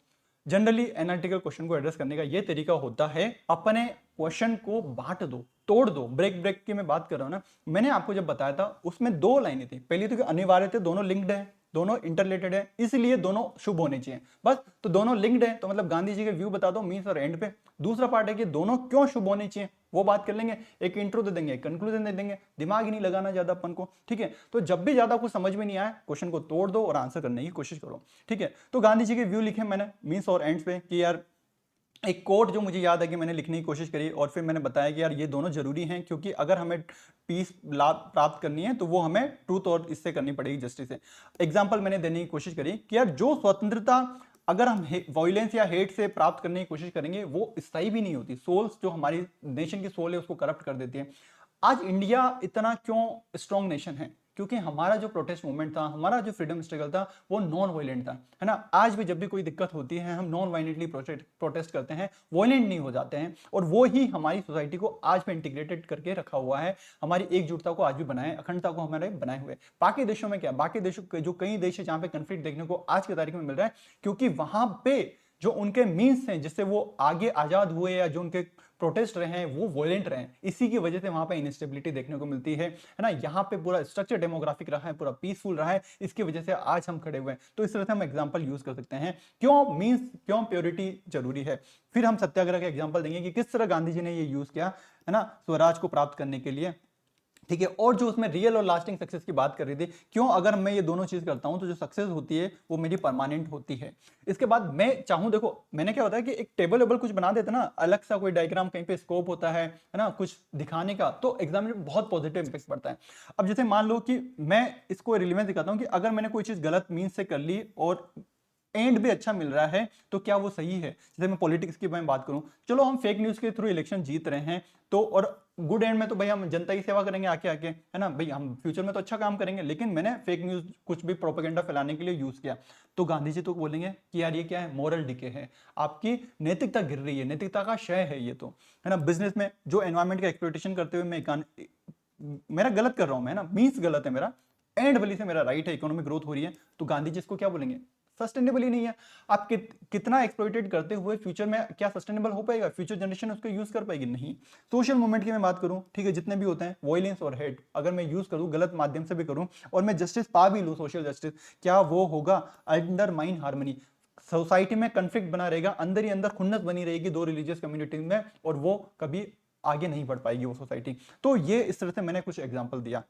जनरली एनालिटिकल क्वेश्चन को एड्रेस करने का ये तरीका होता है, अपने क्वेश्चन को बांट दो, तोड़ दो। ब्रेक की मैं बात कर रहा हूं ना, मैंने आपको जब बताया था उसमें दो लाइनें थी। पहली तो कि अनिवार्य थे, दोनों लिंक्ड है, दोनों इंटरलेटेड है, इसलिए दोनों शुभ होने चाहिए बस। तो दोनों लिंक्ड है तो मतलब गांधी जी के व्यू बता दो मीन्स और एंड पे। दूसरा पार्ट है कि दोनों क्यों शुभ होने चाहिए, वो बात कर लेंगे। एक इंट्रो दे देंगे, एक कंक्लूजन दे देंगे, दिमाग ही नहीं लगाना ज्यादा अपन को, ठीक है। तो जब भी ज्यादा कुछ समझ में नहीं आया, क्वेश्चन को तोड़ दो और आंसर करने की कोशिश करो, ठीक है। तो गांधी जी के व्यू लिखे मैंने मीन्स और एंड्स पे कि यार एक कोट जो मुझे याद है कि मैंने लिखने की कोशिश करी, और फिर मैंने बताया कि यार ये दोनों जरूरी हैं, क्योंकि अगर हमें पीस लाभ प्राप्त करनी है तो वो हमें ट्रूथ और इससे करनी पड़ेगी, जस्टिस से। एग्जांपल मैंने देने की कोशिश करी कि यार जो स्वतंत्रता अगर हम वायलेंस या हेट से प्राप्त करने की कोशिश करेंगे वो स्थायी भी नहीं होती। सोल्स जो हमारी नेशन की सोल है उसको करप्ट कर देती है। आज इंडिया इतना क्यों स्ट्रॉन्ग नेशन है, क्योंकि हमारा जो प्रोटेस्ट मूवमेंट था, हमारा जो फ्रीडम स्ट्रगल था, वो नॉन वायलेंट था, है ना। आज भी जब भी कोई दिक्कत होती है हम नॉन वायलेंटली प्रोटेस्ट करते हैं, वायलेंट नहीं हो जाते हैं, और वो ही हमारी सोसाइटी को आज भी इंटीग्रेटेड करके रखा हुआ है, हमारी एकजुटता को आज भी बनाए, अखंडता को हमारे बनाए हुए। बाकी देशों में क्या, बाकी देशों के जो कई देश है जहां पे कंफ्लिक्ट देखने को आज की तारीख में मिल रहा है, क्योंकि वहां पे जो उनके मीन्स हैं जिससे वो आगे आजाद हुए, या जो उनके प्रोटेस्ट रहे हैं वो वॉयलेंट रहे हैं, इसी की वजह से वहां पे इनस्टेबिलिटी देखने को मिलती है ना। यहाँ पे पूरा स्ट्रक्चर डेमोग्राफिक रहा है, पूरा पीसफुल रहा है, इसकी वजह से आज हम खड़े हुए हैं। तो इस तरह से हम एग्जांपल यूज कर सकते हैं क्यों मींस, क्यों प्योरिटी जरूरी है। फिर हम सत्याग्रह का एग्जांपल देंगे कि किस तरह गांधी जी ने ये यूज किया, है ना, स्वराज को प्राप्त करने के लिए, ठीक है। और जो उसमें रियल और लास्टिंग सक्सेस की बात कर रही थी, क्यों अगर मैं ये दोनों चीज करता हूं तो जो सक्सेस होती है वो मेरी परमानेंट होती है। इसके बाद मैं चाहूं, देखो मैंने क्या होता है कि एक टेबल वेबल कुछ बना देते ना, अलग सा कोई डायग्राम कहीं पे स्कोप होता है ना, कुछ दिखाने का, तो एग्जाम में बहुत पॉजिटिव इंपैक्ट पड़ता है। अब जैसे मान लो कि मैं इसको रिलेवेंस दिखाता हूं कि अगर मैंने कोई चीज गलत मीन से कर ली और एंड भी अच्छा मिल रहा है, तो क्या वो सही है। जैसे मैं पॉलिटिक्स की मैं बात करूं, चलो हम फेक न्यूज के थ्रू इलेक्शन जीत रहे हैं, तो और गुड एंड में तो भाई हम जनता की सेवा करेंगे आके आके, है ना भाई, हम फ्यूचर में तो अच्छा काम करेंगे, लेकिन मैंने फेक न्यूज कुछ भी प्रोपेगेंडा फैलाने के लिए यूज किया, तो गांधी जी तो बोलेंगे कि यार ये क्या है, मोरल डिके है, आपकी नैतिकता गिर रही है, नैतिकता का क्षय है ये तो, है ना। बिजनेस में जो एनवायरमेंट का एक्सप्लॉइटेशन करते हुए मैं मेरा गलत कर रहा हूं मैं, है ना, मीन्स गलत है मेरा, एंड भली से मेरा राइट है, इकोनॉमिक ग्रोथ हो रही है, तो गांधी जी इसको क्या बोलेंगे, सस्टेनेबल ही नहीं है। आप कितना एक्सप्लॉइटेड करते हुए फ्यूचर में क्या सस्टेनेबल हो पाएगा, फ्यूचर जनरेशन उसको यूज कर पाएगी, नहीं। सोशल मूवमेंट की मैं बात करूं, ठीक है, जितने भी होते हैं वॉयलेंस और हेट, अगर मैं यूज करूं गलत माध्यम से भी करूं और मैं जस्टिस पा भी लूं, सोशल जस्टिस, क्या वो होगा अंडरमाइन हार्मनी, सोसाइटी में कंफ्लिक्ट बना रहेगा, अंदर ही अंदर खुन्नस बनी रहेगी दो रिलीजियस कम्युनिटी में, और वो कभी आगे नहीं बढ़ पाएगी वो सोसाइटी। तो ये इस तरह से मैंने कुछ एग्जांपल दिया।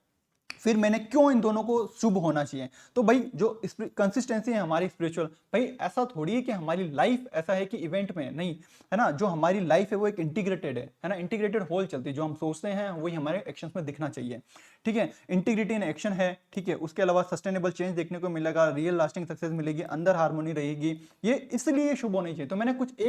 फिर मैंने क्यों इन दोनों को शुभ होना चाहिए, तो भाई जो कंसिस्टेंसी है हमारी स्पिरिचुअल, भाई ऐसा थोड़ी है कि हमारी लाइफ ऐसा है कि इवेंट में नहीं, है ना, जो हमारी लाइफ है वो एक इंटीग्रेटेड है ना, इंटीग्रेटेड होल चलती है, जो हम सोचते हैं वही हमारे एक्शंस में दिखना चाहिए, ठीक है। इंटीग्रिटी इन एक्शन है, ठीक है। उसके अलावा सस्टेनेबल चेंज देखने को मिलेगा, रियल लास्टिंग सक्सेस मिलेगी, अंदर हार्मोनी रहेगी, ये इसलिए शुभ होनी चाहिए। तो मैंने कुछ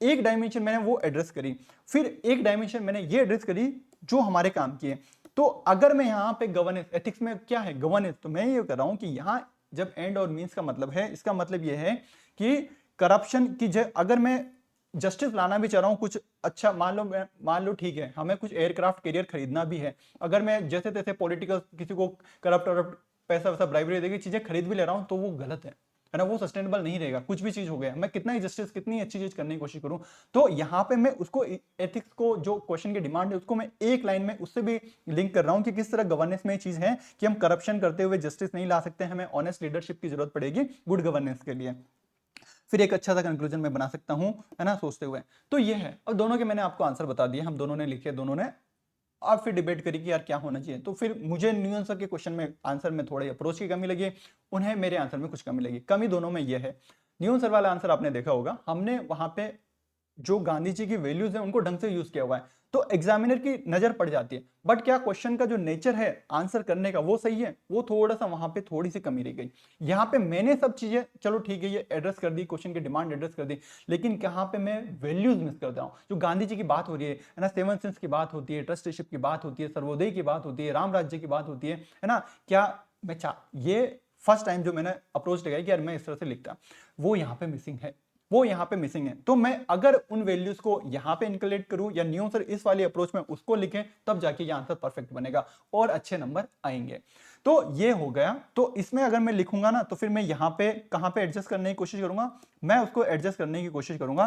एक डायमेंशन मैंने वो एड्रेस करी, फिर एक डायमेंशन मैंने ये एड्रेस करी जो हमारे काम की है। तो अगर मैं यहां पे गवर्नेंस, एथिक्स में क्या है गवर्नेंस, तो मैं ये कर रहा हूं कि यहां जब एंड और मींस का मतलब है, इसका मतलब ये है कि करप्शन की अगर मैं जस्टिस लाना भी चाह रहा हूं, कुछ अच्छा मान लो ठीक है, हमें कुछ एयरक्राफ्ट कैरियर खरीदना भी है, अगर मैं जैसे तैसे पॉलिटिकल किसी को करप्ट पैसा वैसा ब्राइबरी देके चीजें खरीद भी ले रहा हूं, तो वो गलत है ना, वो सस्टेनेबल नहीं रहेगा। कुछ भी चीज हो गया, मैं कितना ही जस्टिस, कितनी अच्छी चीज करने की कोशिश करूं, तो यहां पे मैं उसको एथिक्स को, जो क्वेश्चन की डिमांड है उसको मैं एक लाइन में उससे भी लिंक कर रहा हूं कि किस तरह गवर्नेंस में ये चीज है कि हम करप्शन करते हुए जस्टिस नहीं ला सकते, हमें ऑनेस्ट लीडरशिप की जरूरत पड़ेगी गुड गवर्नेंस के लिए। फिर एक अच्छा सा कंक्लूजन मैं बना सकता हूं, है ना, सोचते हुए। तो ये है, और दोनों के मैंने आपको आंसर बता दिए, हम दोनों ने लिखे, दोनों ने, आप फिर डिबेट करी कि यार क्या होना चाहिए। तो फिर मुझे न्यू आंसर के क्वेश्चन में आंसर में थोड़ी अप्रोच की कमी लगी, उन्हें मेरे आंसर में कुछ कमी लगी। कमी दोनों में ये है, न्यू आंसर वाला आंसर आपने देखा होगा, हमने वहां पे जो गांधी जी की वैल्यूज है उनको ढंग से यूज किया हुआ है, तो एग्जामिनर की नजर पड़ जाती है। बट क्या क्वेश्चन का जो नेचर है आंसर करने का वो सही है, वो थोड़ा सा वहां पे थोड़ी सी कमी रह गई। यहाँ पे मैंने सब चीजें चलो ठीक है ये एड्रेस कर दी, क्वेश्चन की डिमांड एड्रेस कर दी, लेकिन कहाँ पे मैं वैल्यूज मिस करता हूँ। जो गांधी जी की बात हो रही है ना, सेवन सेंस की बात होती है, ट्रस्टीशिप की बात होती है, सर्वोदय की बात होती है, राम राज्य की बात होती है ना, क्या मैं ये फर्स्ट टाइम जो मैंने अप्रोच लगाई कि यार मैं इस तरह से लिखता, वो यहाँ पे मिसिंग है, वो यहाँ पे मिसिंग है। तो मैं अगर उन वैल्यूज को यहाँ पे इनकलेक्ट करूं या न्यू आंसर इस वाली अप्रोच में उसको लिखें, तब जाके ये आंसर परफेक्ट बनेगा और अच्छे नंबर आएंगे। तो ये हो गया। तो इसमें अगर मैं लिखूंगा ना तो फिर मैं यहाँ पे कहाँ पे एडजस्ट करने की कोशिश करूंगा, मैं उसको एडजस्ट करने की कोशिश करूंगा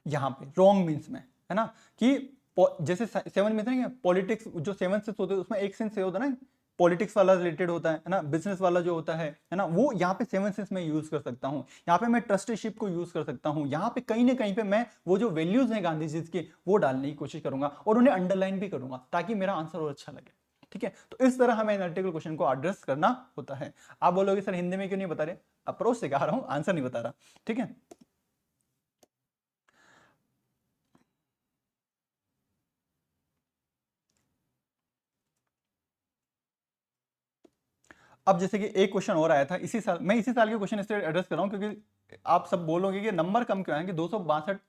यहाँ पे रॉन्ग मीन्स में, है ना, कि जैसे 7 मीन्स है पॉलिटिक्स, जो 7 सेंस होते हैं उसमें एक सेंस ये होता है ना पॉलिटिक्स वाला रिलेटेड होता है ना, बिजनेस वाला जो होता है ना, वो यहाँ पे 7 सेंस में यूज कर सकता हूँ, यहाँ पे मैं ट्रस्टीशिप को यूज कर सकता हूँ, यहाँ पे कहीं ना कहीं पे मैं वो जो वैल्यूज हैं गांधी जी के वो डालने की कोशिश करूंगा और उन्हें अंडरलाइन भी करूंगा ताकि मेरा आंसर और अच्छा लगे। ठीक है, तो इस तरह हमें एनालिटिकल क्वेश्चन को एड्रेस करना होता है। आप बोलोगे सर हिंदी में क्यों नहीं बता रहे, अप्रोच सिखा रहा हूं, आंसर नहीं बता रहा। ठीक है, अब जैसे कि एक क्वेश्चन और आया था इसी साल, मैं इसी साल के क्वेश्चन इसलिए एड्रेस कर रहा हूं क्योंकि आप सब बोलोगे कि नंबर कम क्यों आए, कि 262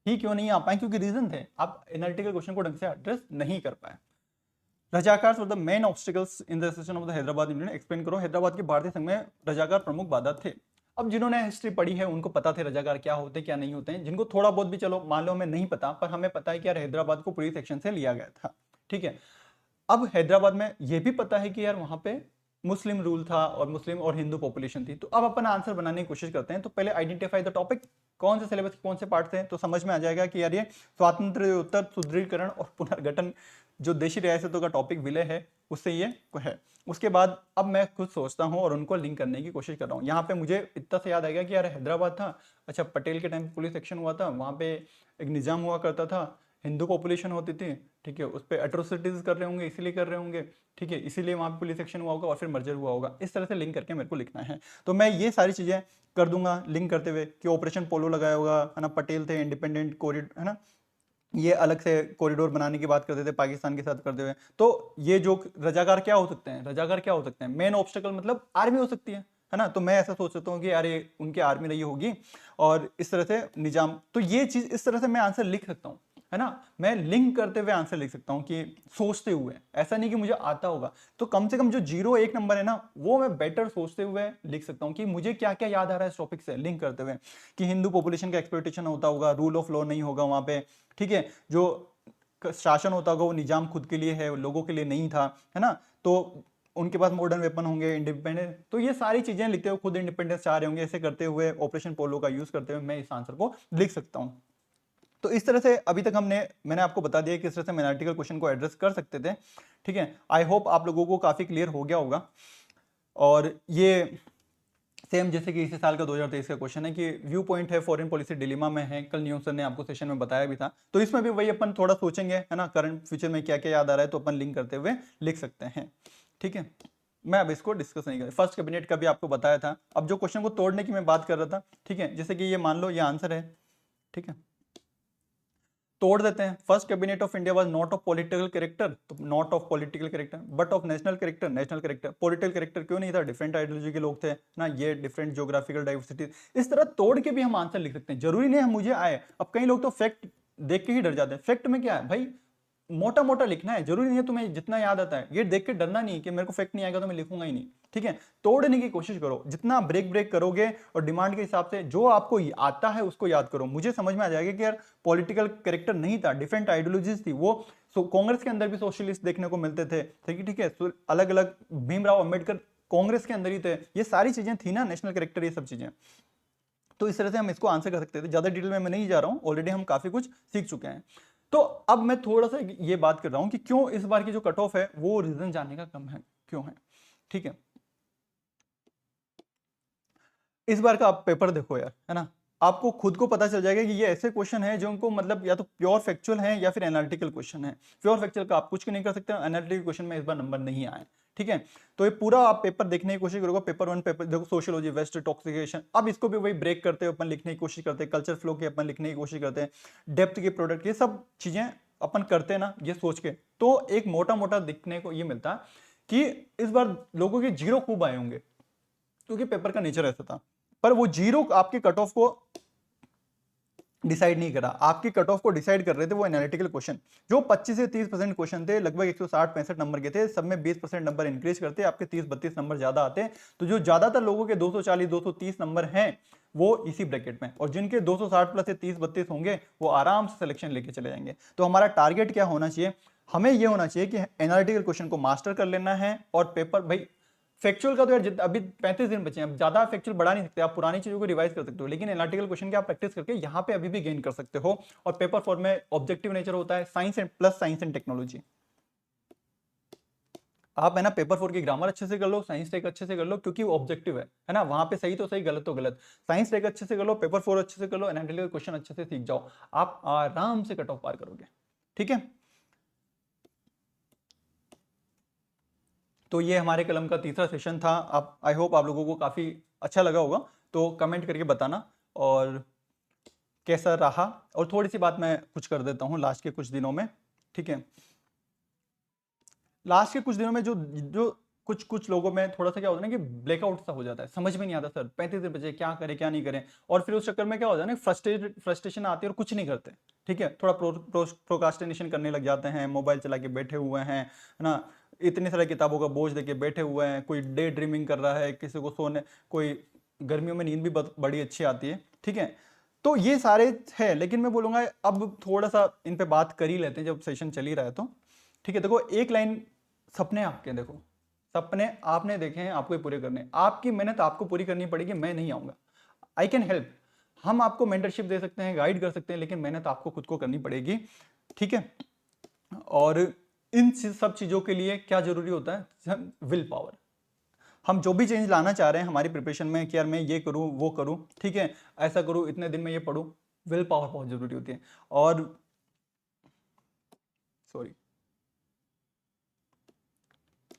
ही क्यों नहीं आ पाए, क्योंकि रीजन थे आप एनालिटिकल क्वेश्चन को ढंग से एड्रेस नहीं कर पाए। Razakar for the main obstacles in the session of the Hyderabad union, explain करो। हैदराबाद के भारतीय संघ में रजाकार प्रमुख बाधा थे। अब जिन्होंने हिस्ट्री पढ़ी है उनको पता थे रजाकार क्या होते हैं क्या नहीं होते हैं, जिनको थोड़ा बहुत भी चलो मान लो हमें नहीं पता, पर हमें पता है कि यार हैदराबाद को पुलिस सेक्शन से लिया गया था। ठीक है, अब हैदराबाद में यह भी पता है कि यार वहां पे मुस्लिम रूल था और मुस्लिम और हिंदू पॉपुलेशन थी। तो अब अपन आंसर बनाने की कोशिश करते हैं। तो पहले आइडेंटिफाई द टॉपिक, कौन से सिलेबस के कौन से पार्ट थे, तो समझ में आ जाएगा कि यार ये स्वातंत्र उत्तर सुदृढ़ीकरण और पुनर्गठन जो देशी रियासतों का टॉपिक विलय है उससे ये है। उसके बाद अब मैं खुद सोचता हूँ और उनको लिंक करने की कोशिश कर रहा हूँ। यहाँ पे मुझे इतना से याद आएगा कि यार हैदराबाद था, अच्छा पटेल के टाइम पुलिस एक्शन हुआ था, वहाँ पे एक निजाम हुआ करता था, हिंदू पॉपुलेशन होती थी। ठीक है, उस पर एट्रोसिटीज कर रहे होंगे, इसीलिए कर रहे होंगे। ठीक है, इसीलिए वहाँ पे पुलिस एक्शन हुआ होगा और फिर मर्जर हुआ होगा। इस तरह से लिंक करके मेरे को लिखना है। तो मैं ये सारी चीजें कर दूंगा लिंक करते हुए कि ऑपरेशन पोलो लगाया होगा, है ना, पटेल थे, इंडिपेंडेंट कॉरिडोर, है ना, ये अलग से कॉरिडोर बनाने की बात करते थे पाकिस्तान के साथ करते हुए। तो ये जो रजाकार क्या हो सकते हैं, रजाकार क्या हो सकते हैं, मेन ऑब्स्टेकल मतलब आर्मी हो सकती है ना। तो मैं ऐसा सोच सकता हूँ कि यार ये उनकी आर्मी रही होगी और इस तरह से निजाम, तो ये चीज इस तरह से मैं आंसर लिख सकता हूँ, है ना। मैं लिंक करते हुए आंसर लिख सकता हूँ कि सोचते हुए, ऐसा नहीं कि मुझे आता होगा। तो कम से कम जो 0-1 नंबर है ना वो मैं बेटर सोचते हुए लिख सकता हूँ कि मुझे क्या क्या याद आ रहा है इस टॉपिक से लिंक करते हुए, कि हिंदू पॉपुलेशन का एक्सप्लॉइटेशन होता होगा, रूल ऑफ लॉ नहीं होगा वहां पे। ठीक है, जो शासन होता होगा वो निजाम खुद के लिए है, लोगों के लिए नहीं था, है ना। तो उनके पास मॉडर्न वेपन होंगे, इंडिपेंडेंस, तो ये सारी चीजें लिखते हुए खुद इंडिपेंडेंस चाह रहे होंगे, ऐसे करते हुए ऑपरेशन पोलो का यूज करते हुए मैं इस आंसर को लिख सकता हूँ। तो इस तरह से अभी तक मैंने आपको बता दिया कि किस तरह से मैथमेटिकल क्वेश्चन को एड्रेस कर सकते थे। ठीक है, आई होप आप लोगों को काफी क्लियर हो गया होगा। और ये सेम जैसे कि इसी साल का 2023 का क्वेश्चन है कि व्यू पॉइंट है फॉरेन पॉलिसी डिलेमा में है, कल न्यूज सर ने आपको सेशन में बताया भी था। तो इसमें भी वही अपन थोड़ा सोचेंगे, है ना, करंट फ्यूचर में क्या क्या याद आ रहा है, तो अपन लिंक करते हुए लिख सकते हैं। ठीक है, मैं अब इसको डिस्कस नहीं कर, फर्स्ट कैबिनेट का भी आपको बताया था। अब जो क्वेश्चन को तोड़ने की मैं बात कर रहा था, ठीक है, जैसे कि ये मान लो ये आंसर है, ठीक है, तोड़ देते हैं। First cabinet of India was not of political character, तो not of political character, but of national character, national character. Political character क्यों नहीं था, डिफरेंट आइडियोलॉजी के लोग थे ना, ये डिफरेंट ज्योग्राफिकल डाइवर्सिटी। इस तरह तोड़ के भी हम आंसर लिख सकते हैं, जरूरी नहीं है मुझे आए। अब कई लोग तो फैक्ट देख के ही डर जाते हैं। फैक्ट में क्या है भाई, मोटा मोटा लिखना है, जरूरी नहीं है तुम्हें जितना याद आता है। ये देख के डरना नहीं कि मेरे को फैक्ट नहीं आएगा तो मैं लिखूंगा ही नहीं। ठीक है, तोड़ने की कोशिश करो, जितना ब्रेक करोगे और डिमांड के हिसाब से जो आपको आता है उसको याद करो। मुझे समझ में आ जाएगा कि यार पॉलिटिकल कैरेक्टर नहीं था, डिफरेंट आइडियोलॉजीज थी वो। कांग्रेस के अंदर भी सोशलिस्ट देखने को मिलते थे, ठीक है, अलग अलग, भीमराव अंबेडकर कांग्रेस के अंदर ही थे, ये सारी चीजें थी ना, नेशनल कैरेक्टर, ये सब चीजें। तो इस तरह से हम इसको आंसर कर सकते थे। ज्यादा डिटेल में मैं नहीं जा रहा हूं, ऑलरेडी हम काफी कुछ सीख चुके हैं। तो अब मैं थोड़ा सा ये बात कर रहा हूं कि क्यों इस बार की जो कट ऑफ है वो रीजन जानने का कम है, क्यों है। ठीक है, इस बार का आप पेपर देखो यार, है ना, आपको खुद को पता चल जाएगा कि ये ऐसे क्वेश्चन है जो उनको मतलब या तो प्योर फैक्चुअल है या फिर एनालिटिकल क्वेश्चन है। प्योर फैक्चुअल का आप कुछ नहीं कर सकते, एनालिटिकल क्वेश्चन में इस बार नंबर नहीं आए। ठीक है, तो ये पूरा आप पेपर देखने की कोशिश करोगे। पेपर 1 पेपर देखो, सोशियोलॉजी, वेस्ट, टॉक्सिकेशन, अब इसको भी वही ब्रेक करते हैं अपन, लिखने की कोशिश करते हैं, कल्चर फ्लो के अपन लिखने की कोशिश करते हैं, डेप्थ के प्रोडक्ट, ये सब चीजें अपन करते हैं ना ये सोच के। तो एक मोटा मोटा दिखने को ये मिलता कि इस बार लोगों के 0 खूब आए होंगे क्योंकि पेपर का नेचर ऐसा था। पर वो 0 आपके कट ऑफ को डिसाइड नहीं करा, आपकी कट ऑफ को डिसाइड कर रहे थे वो एनालिटिकल क्वेश्चन। जो 25 से 30% क्वेश्चन थे, लगभग 160-65 नंबर के थे, सब में 20% नंबर इंक्रीज करते, आपके 30-32 नंबर ज्यादा आते। तो जो ज्यादातर लोगों के 240-230 नंबर हैं वो इसी ब्रैकेट में, और जिनके 260 प्लस से 30-32 होंगे वो आराम से सिलेक्शन लेके चले जाएंगे। तो हमारा टारगेट क्या होना चाहिए, हमें ये होना चाहिए कि एनालिटिकल क्वेश्चन को मास्टर कर लेना है, और पेपर भाई फैक्चुअल का तो यार अभी 35 दिन बचे हैं, अब ज्यादा फैक्चुअल बढ़ा नहीं सकते, आप पुरानी चीजों को रिवाइज कर सकते हो, लेकिन एनालिटिकल क्वेश्चन की आप प्रैक्टिस करके यहाँ पे अभी भी गेन कर सकते हो। और पेपर 4 में ऑब्जेक्टिव नेचर होता है, science and plus science and technology. आप है ना पेपर 4 की ग्रामर अच्छे से कर लो, साइंस टेक अच्छे से कर लो, क्योंकि वो ऑब्जेक्टिव है ना, वहां पे सही तो सही गलत तो गलत। साइंस टेक अच्छे से कर लो, पेपर 4 अच्छे से कर लो, एनालिटिकल क्वेश्चन अच्छे से सीख जाओ, आप आराम से कट ऑफ पार करोगे। ठीक है, तो ये हमारे कलम का तीसरा सेशन था। आप आई होप आप लोगों को काफी अच्छा लगा होगा, तो कमेंट करके बताना और कैसा रहा। और थोड़ी सी बात मैं कुछ कर देता हूँ लास्ट के कुछ दिनों में। ठीक है, लास्ट के कुछ दिनों में जो जो कुछ कुछ लोगों में थोड़ा सा क्या होता है ना कि ब्लैकआउट सा हो जाता है, समझ में नहीं आता सर 35 दिन बचे क्या करें क्या नहीं करें, और फिर उस चक्कर में क्या हो जाता है ना फ्रस्ट्रेशन आती है और कुछ नहीं करते। ठीक है, थोड़ा प्रोकास्टिनेशन करने लग जाते हैं, मोबाइल चला के बैठे हुए हैं, है ना, इतनी सारी किताबों का बोझ देके बैठे हुए हैं, कोई डे ड्रीमिंग कर रहा है, किसी को सोने, कोई गर्मियों में नींद भी बड़ी अच्छी आती है। ठीक है, तो ये सारे है, लेकिन मैं बोलूंगा अब थोड़ा सा इन पे बात कर ही लेते हैं जब सेशन चल ही रहा है तो। ठीक है, देखो एक लाइन, सपने आपके, देखो सपने आपने देखे हैं, आपको ही पूरे करने हैं, आपकी मेहनत आपको पूरी करनी पड़ेगी, मैं नहीं आऊंगा, आई कैन हेल्प, हम आपको मेंटरशिप दे सकते हैं, गाइड कर सकते हैं, लेकिन मेहनत आपको खुद को करनी पड़ेगी। ठीक है, और इन सब चीजों के लिए क्या जरूरी होता है, विल पावर। हम जो भी चेंज लाना चाह रहे हैं हमारी प्रिपरेशन में कि यार मैं ये करूं वो करूं, ठीक है, ऐसा करूं, इतने दिन में ये पढ़ूं, विल पावर बहुत जरूरी होती है। और सॉरी,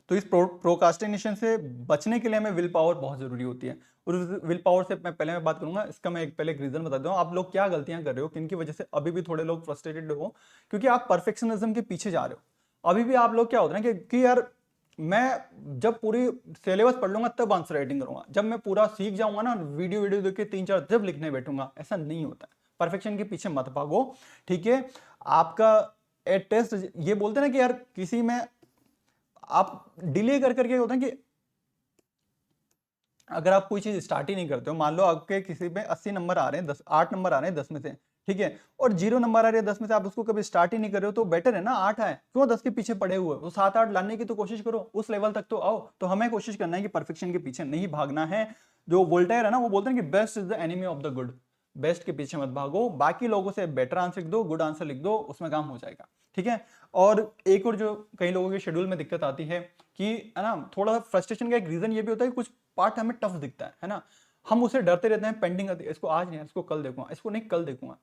तो इस प्रोकास्टिनेशन से बचने के लिए हमें विल पावर बहुत जरूरी होती है। और उस विल पावर से मैं बात करूंगा, इसका मैं पहले एक रीजन बता दूं, आप लोग क्या गलतियां कर रहे हो, किनकी वजह से अभी भी थोड़े लोग फ्रस्ट्रेटेड हो, क्योंकि आप परफेक्शनिज्म के पीछे जा रहे हो। अभी भी आप लोग क्या होता है कि यार मैं जब पूरी सिलेबस पढ़ लूंगा तब आंसर राइटिंग करूंगा, जब मैं पूरा सीख जाऊंगा ना, वीडियो वीडियो देख के 3-4 जब लिखने बैठूंगा, ऐसा नहीं होता है। परफेक्शन के पीछे मत भागो। ठीक है, आपका एट टेस्ट ये बोलते हैं ना कि यार किसी में आप डिले कर करके होता है कि अगर आप कोई चीज स्टार्ट ही नहीं करते हो, मान लो आपके किसी में 80 नंबर आ रहे हैं, 8 नंबर आ रहे हैं 10 में से, ठीक है, और 0 नंबर आ रहे हैं 10 में से, आप उसको कभी स्टार्ट ही नहीं कर रहे हो, तो बेटर है ना 8 आए, क्यों 10 के पीछे पड़े हुए, वो 7-8 लाने की तो कोशिश करो, उस लेवल तक तो आओ। तो हमें कोशिश करना है कि परफेक्शन के पीछे नहीं भागना है। जो वोल्टेयर है ना, वो बोलते हैं कि best is the enemy of the good, best के पीछे मत भागो, बाकी लोगों से बेटर आंसर लिख दो, गुड आंसर लिख दो, उसमें काम हो जाएगा। ठीक है, और एक और जो कई लोगों के शेड्यूल में दिक्कत आती है कि है ना, थोड़ा सा फ्रस्ट्रेशन का एक रीजन ये भी होता है कि कुछ पार्ट हमें टफ दिखता है ना, हम उसे डरते रहते हैं, पेंडिंग आती है, इसको आज नहीं, इसको कल देखूंगा, इसको नहीं कल देखूंगा।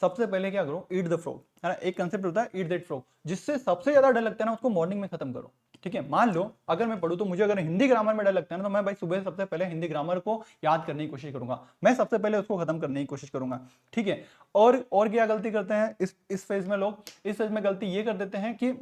सबसे पहले क्या करो, ईट द फ्रॉग, है ना, एक कंसेप्ट होता है ईट दैट फ्रॉग, जिससे सबसे ज्यादा डर लगता है ना उसको मॉर्निंग में खत्म करो। ठीक है, मान लो अगर मैं पढ़ूं तो मुझे अगर हिंदी ग्रामर में डर लगता है ना, तो मैं भाई सुबह सबसे पहले हिंदी ग्रामर को याद करने की कोशिश करूंगा, मैं सबसे पहले उसको खत्म करने की कोशिश करूंगा। ठीक है, और क्या गलती करते हैं इस फेज में लोग, इस फेज में गलती ये कर देते हैं कि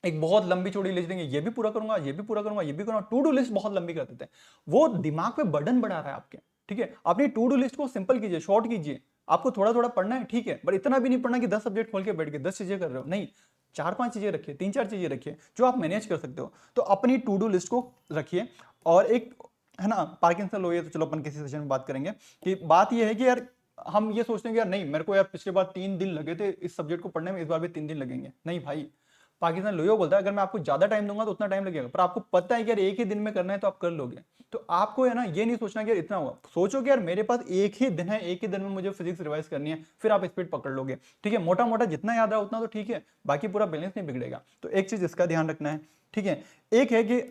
एक बहुत लंबी चौड़ी लिस्ट देंगे, ये भी पूरा करूंगा, ये भी पूरा करूंगा, ये भी करूंगा, टू डू लिस्ट बहुत लंबी कर देते हैं, वो दिमाग पे बर्डन बढ़ा रहा है आपके। ठीक है, अपनी टू डू लिस्ट को सिंपल कीजिए, शॉर्ट कीजिए, आपको थोड़ा थोड़ा पढ़ना है, ठीक है, पर इतना भी नहीं पढ़ना कि 10 सब्जेक्ट खोल के बैठ के 10 चीजें कर रहे हो, नहीं, 4-5 चीजें रखिए, 3-4 चीजें रखिए जो आप मैनेज कर सकते हो, तो अपनी टू डू लिस्ट को रखिए। और एक है ना, पार्किंसन लो, ये तो चलो अपन किसी सेशन में बात करेंगे, कि बात ये है कि यार हम ये सोचते हैं कि यार नहीं, मेरे को यार पिछले बार 3 दिन लगे थे इस सब्जेक्ट को पढ़ने में, इस बार भी 3 दिन लगेंगे, नहीं भाई, पाकिस्तान लोयो बोलता है अगर मैं आपको ज्यादा टाइम दूंगा तो उतना टाइम लगेगा, पर आपको पता है कि यार एक ही दिन में करना है तो आप कर लोगे। तो आपको है ना ये नहीं सोचना कि यार इतना होगा, सोचो कि यार मेरे पास एक ही दिन है, एक ही दिन में मुझे फिजिक्स रिवाइज करनी है, फिर आप स्पीड पकड़ लोगे। ठीक है, मोटा मोटा जितना याद रहा उतना तो ठीक है, बाकी पूरा बैलेंस नहीं बिगड़ेगा। तो एक चीज इसका ध्यान रखना है। ठीक है, एक है कि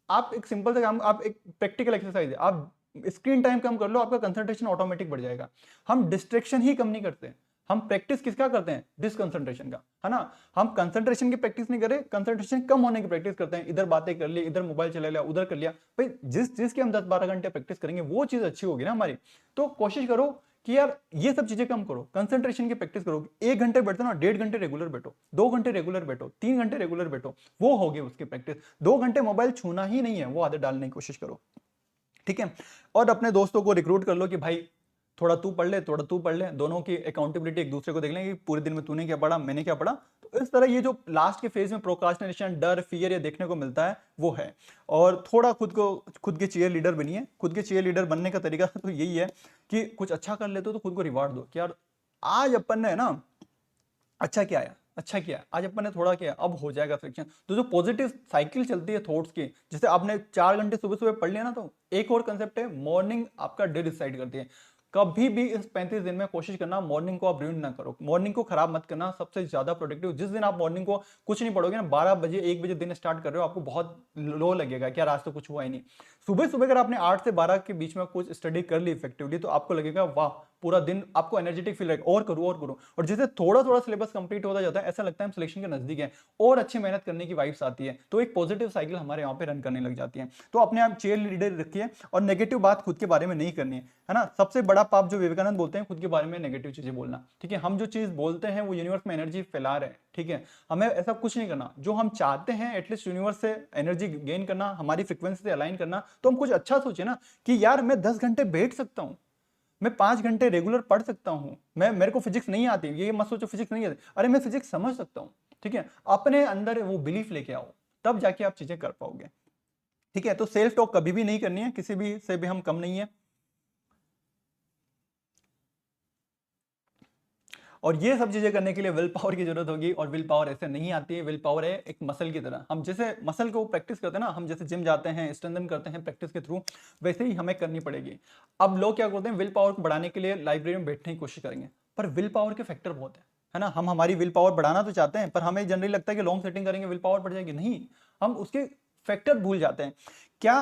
आप एक सिंपल सा काम, आप एक प्रैक्टिकल एक्सरसाइज है, आप स्क्रीन टाइम कम कर लो, आपका कंसंट्रेशन ऑटोमेटिक बढ़ जाएगा। हम डिस्ट्रैक्शन ही कम नहीं करते, हम प्रैक्टिस किसका करते हैं, डिसकंसंट्रेशन का, है ना, हम कंसंट्रेशन की प्रैक्टिस नहीं करें, कंसंट्रेशन कम होने की प्रैक्टिस करते हैं, इधर बातें कर ली, इधर मोबाइल चला लिया, उधर कर लिया। भाई जिस चीज की हम 10-12 घंटे प्रैक्टिस करेंगे वो चीज अच्छी होगी ना हमारी। तो कोशिश करो कि यार ये सब चीजें कम करो, कंसंट्रेशन की प्रैक्टिस करो, 1 घंटे बैठो ना, 1.5 घंटे रेगुलर बैठो, 2 घंटे रेगुलर बैठो, 3 घंटे रेगुलर बैठो, वो होगी उसकी प्रैक्टिस। 2 घंटे मोबाइल छूना ही नहीं है, वो आदत डालने की कोशिश करो। ठीक है, और अपने दोस्तों को रिक्रूट कर लो कि भाई थोड़ा तू पढ़ ले, थोड़ा तू पढ़ ले, दोनों की अकाउंटेबिलिटी एक दूसरे को देख लेंगे कि पूरे दिन में तूने क्या पढ़ा, मैंने क्या पढ़ा। तो इस तरह ये जो लास्ट के फेज में प्रोक्रास्टिनेशन, डर, फियर ये देखने को मिलता है वो है। और थोड़ा खुद के चीयर लीडर बनिए। खुद के चीयर लीडर बनने का तरीका तो यही है कि कुछ अच्छा कर लेते हो तो खुद को रिवार्ड दो कि यार आज अपन ने ना अच्छा क्या आया, अच्छा किया, आज अपन ने थोड़ा किया, अब हो जाएगा फ्रिक्शन। तो जो पॉजिटिव साइकिल चलती है थॉट्स की, जैसे आपने 4 घंटे सुबह सुबह पढ़ लिया ना, तो एक और कंसेप्ट है, मॉर्निंग आपका डे डिसाइड करती है। कभी भी इस 35 दिन में कोशिश करना मॉर्निंग को आप ruin ना करो, मॉर्निंग को खराब मत करना। सबसे ज्यादा प्रोडक्टिव जिस दिन आप मॉर्निंग को कुछ नहीं पढ़ोगे ना, 12 बजे 1 बजे दिन स्टार्ट कर रहे हो, आपको बहुत लो लगेगा कि यार आज तो कुछ हुआ ही नहीं। सुबह सुबह अगर आपने 8 से 12 के बीच में कुछ स्टडी कर ली इफेक्टिवली, तो आपको लगेगा वाह, पूरा दिन आपको एनर्जेटिक फील रहेगा, और करूँ और करूँ। और जैसे थोड़ा थोड़ा सिलेबस कंप्लीट होता जाता है, ऐसा लगता है हम सिलेक्शन के नजदीक है, और अच्छी मेहनत करने की वाइब्स आती है, तो एक पॉजिटिव साइकिल हमारे यहाँ पे रन करने लग जाती है। तो अपने आप चेयर लीडर रखिए, और नेगेटिव बात खुद के बारे में नहीं करनी है ना। सबसे बड़ा पाप जो विवेकानंद बोलते हैं, खुद के बारे में नेगेटिव चीजें बोलना, ठीक है। हम जो चीज बोलते हैं वो यूनिवर्स में एनर्जी फैला रहे हैं, ठीक है। हमें ऐसा कुछ नहीं करना, जो हम चाहते हैं एटलीस्ट यूनिवर्स से एनर्जी गेन करना, हमारी फ्रिक्वेंसी से अलाइन करना। तो हम कुछ अच्छा सोचे ना, कि यार मैं 10 घंटे बैठ सकता हूँ, मैं 5 घंटे रेगुलर पढ़ सकता हूँ, मैं मेरे को फिजिक्स नहीं आती, ये मत सोचो फिजिक्स नहीं आती, अरे मैं फिजिक्स समझ सकता हूँ, ठीक है। अपने अंदर वो बिलीफ लेके आओ, तब जाके आप चीजें कर पाओगे, ठीक है। तो सेल्फ टॉक कभी भी नहीं करनी है, किसी भी से भी हम कम नहीं है। और ये सब चीजें करने के लिए विल पावर की जरूरत होगी, और विल पावर ऐसे नहीं आती है। विल पावर है एक मसल की तरह, हम जैसे मसल को प्रैक्टिस करते हैं ना, हम जैसे जिम जाते हैं, स्ट्रेंथन करते हैं प्रैक्टिस के थ्रू, वैसे ही हमें करनी पड़ेगी। अब लोग क्या करते हैं, विल पावर को बढ़ाने के लिए लाइब्रेरी में बैठने की कोशिश करेंगे, पर विल पावर के फैक्टर बहुत है ना। हम हमारी विल पावर बढ़ाना तो चाहते हैं, पर हमें जनरली लगता है कि लॉन्ग सेटिंग करेंगे विल पावर बढ़ जाएगी, नहीं, हम उसके फैक्टर भूल जाते हैं। क्या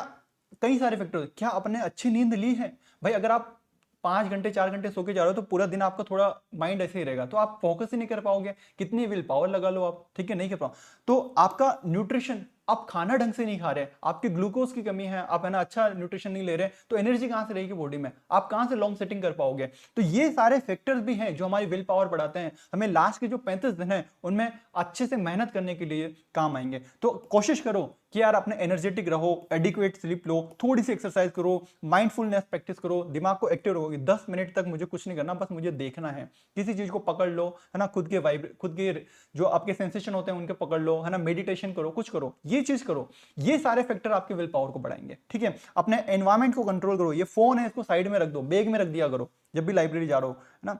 कई सारे फैक्टर, क्या आपने अच्छी नींद ली है? भाई अगर आप 5 घंटे 4 घंटे सो के जा रहे हो, तो पूरा दिन आपका थोड़ा माइंड ऐसे ही रहेगा, तो आप फोकस ही नहीं कर पाओगे, कितनी विल पावर लगा लो आप, ठीक है, नहीं कर पाओ। तो आपका न्यूट्रिशन, आप खाना ढंग से नहीं खा रहे, आपकी ग्लूकोज की कमी है, आप है ना अच्छा न्यूट्रिशन नहीं ले रहे, तो एनर्जी कहां से रहेगी बॉडी में, आप कहां से लॉन्ग सेटिंग कर पाओगे? तो ये सारे फैक्टर्स भी हैं जो हमारी विल पावर बढ़ाते हैं, हमें लास्ट के जो 35 दिन है उनमें अच्छे से मेहनत करने के लिए काम आएंगे। तो कोशिश करो कि यार अपने एनर्जेटिक रहो, एडिक्वेट स्लीप लो, थोड़ी सी एक्सरसाइज करो, माइंडफुलनेस प्रैक्टिस करो, दिमाग को एक्टिव रहोगे। 10 मिनट तक मुझे कुछ नहीं करना, बस मुझे देखना है, किसी चीज को पकड़ लो, है ना, खुद के खुद के जो आपके सेंसेशन होते हैं उनके पकड़ लो, है ना, मेडिटेशन करो, कुछ करो, ये चीज करो। ये सारे फैक्टर आपके विल पावर को बढ़ाएंगे, ठीक है। अपने एनवायरमेंट को कंट्रोल करो, ये फोन है इसको साइड में रख दो, बैग में रख दिया करो जब भी लाइब्रेरी जा रहे हो, है ना।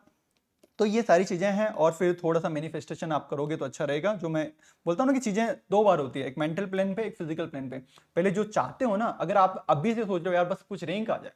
तो ये सारी चीजें हैं, और फिर थोड़ा सा मैनिफेस्टेशन आप करोगे तो अच्छा रहेगा। जो मैं बोलता हूँ ना कि चीजें 2 बार होती है, एक मेंटल प्लेन पे, एक फिजिकल प्लेन पे। पहले जो चाहते हो ना, अगर आप अभी से सोच रहे हो यार बस कुछ रैंक आ जाए,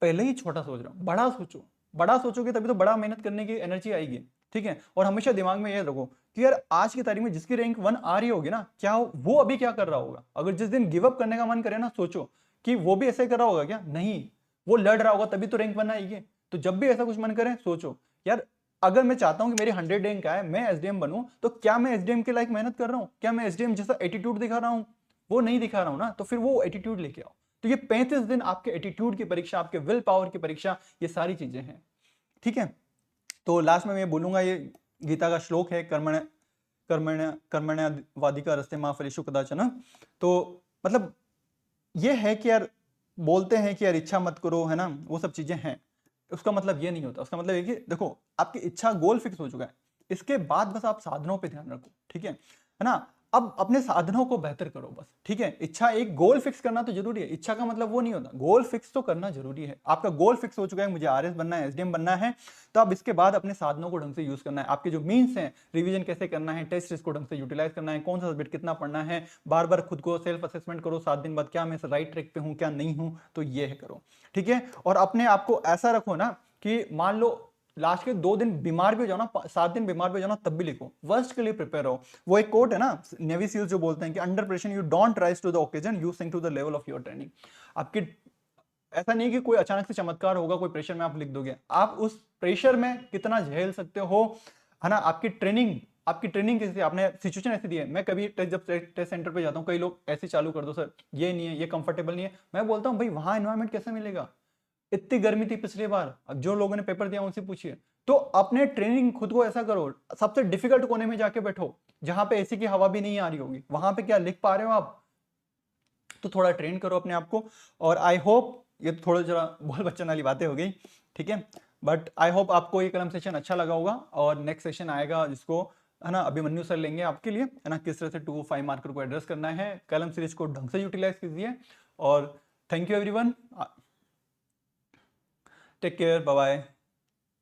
पहले ही छोटा सोच रहा हूँ, बड़ा सोचो। बड़ा सोचोगे तभी तो बड़ा मेहनत करने की एनर्जी आएगी, ठीक है। और हमेशा दिमाग में ये रखो कि यार आज की तारीख में जिसकी रैंक 1 आ रही होगी ना, क्या वो अभी क्या कर रहा होगा? अगर जिस दिन गिव अप करने का मन करे ना, सोचो कि वो भी ऐसे कर रहा होगा क्या? नहीं, वो लड़ रहा होगा तभी तो रैंक 1 आएगी। तो जब भी ऐसा कुछ मन करे, सोचो यार अगर मैं चाहता हूं कि मेरी 100 रैंक आए, मैं एसडीएम बनूं, तो क्या मैं एसडीएम के लायक मेहनत कर रहा हूं? क्या मैं एसडीएम जैसा एटीट्यूड दिखा रहा हूं? वो नहीं दिखा रहा हूं ना, तो फिर वो एटीट्यूड लेके आओ। तो ये 35 दिन आपके एटीट्यूड की परीक्षा, आपके विल पावर की परीक्षा, ये सारी चीजें हैं, ठीक है। तो लास्ट में मैं बोलूंगा, ये गीता का श्लोक है, कर्मण्य कर्मण्य कर्मण्यवादिका रस्ते मां फलेषु कदाचन। तो मतलब ये है कि यार बोलते हैं कि यार इच्छा मत करो, है ना, वो सब चीजें हैं, उसका मतलब ये नहीं होता। उसका मतलब ये कि देखो आपकी इच्छा गोल फिक्स हो चुका है, इसके बाद बस आप साधनों पे ध्यान रखो, ठीक है ना। अब अपने साधनों को बेहतर करो बस, ठीक है। इच्छा, एक गोल फिक्स करना तो जरूरी है, इच्छा का मतलब वो नहीं होता, गोल फिक्स तो करना जरूरी है। आपका गोल फिक्स हो चुका है, मुझे आरएस बनना है, एसडीएम बनना है, तो अब इसके बाद अपने साधनों को ढंग से यूज करना है। आपके जो मीन्स हैं, रिवीजन कैसे करना है, टेस्ट इसको ढंग से यूटिलाइज करना है, कौन सा सब्जेक्ट कितना पढ़ना है, बार बार खुद को सेल्फ असेसमेंट करो 7 दिन बाद, क्या मैं राइट ट्रैक पे हूँ क्या नहीं हूँ, तो ये है करो, ठीक है। और अपने आप को ऐसा रखो ना कि मान लो लास्ट के 2 दिन बीमार भी हो जाओ ना, 7 दिन बीमार भी हो जाओ ना, तब भी लिखो, वर्स्ट के लिए प्रिपेयर हो। वो एक कोट है ना, नेवी सील्स जो बोलते हैं कि under pressure you don't rise to the occasion, you sink to the level of your training. आपकी ऐसा नहीं कि कोई अचानक से चमत्कार होगा, कोई प्रेशर में आप लिख दोगे, आप उस प्रेशर में कितना झेल सकते हो, है ना। आपकी ट्रेनिंग कैसे, आपने सिचुएशन ऐसी दी है। मैं कभी जब टेस्ट सेंटर पे जाता हूँ, कई लोग ऐसे चालू कर दो सर, ये नहीं है, ये कंफर्टेबल नहीं है, मैं बोलता हूँ भाई वहां एनवायरमेंट कैसे मिलेगा, इतनी गर्मी थी पिछली बार, अब जो लोगों ने पेपर दिया उनसे पूछिए। तो अपने ट्रेनिंग खुद को ऐसा करो, सबसे डिफिकल्ट कोने में जाके बैठो, जहां पे एसी की हवा भी नहीं आ रही होगी, वहां पे क्या लिख पा रहे हो आप, तो थोड़ा ट्रेन करो अपने आप को। और आई होप, ये थोड़ा जरा बहुत बच्चन वाली बातें हो गई, ठीक है, बट आई होप आपको ये कलम सेशन अच्छा लगा होगा। और नेक्स्ट सेशन आएगा जिसको, है ना, अभिमन्यु सर लेंगे आपके लिए, है ना, किस तरह से 2 5 मार्कर को एड्रेस करना है। कलम सीरीज को ढंग से यूटिलाइज कीजिए, और thank you everyone, take care, bye bye.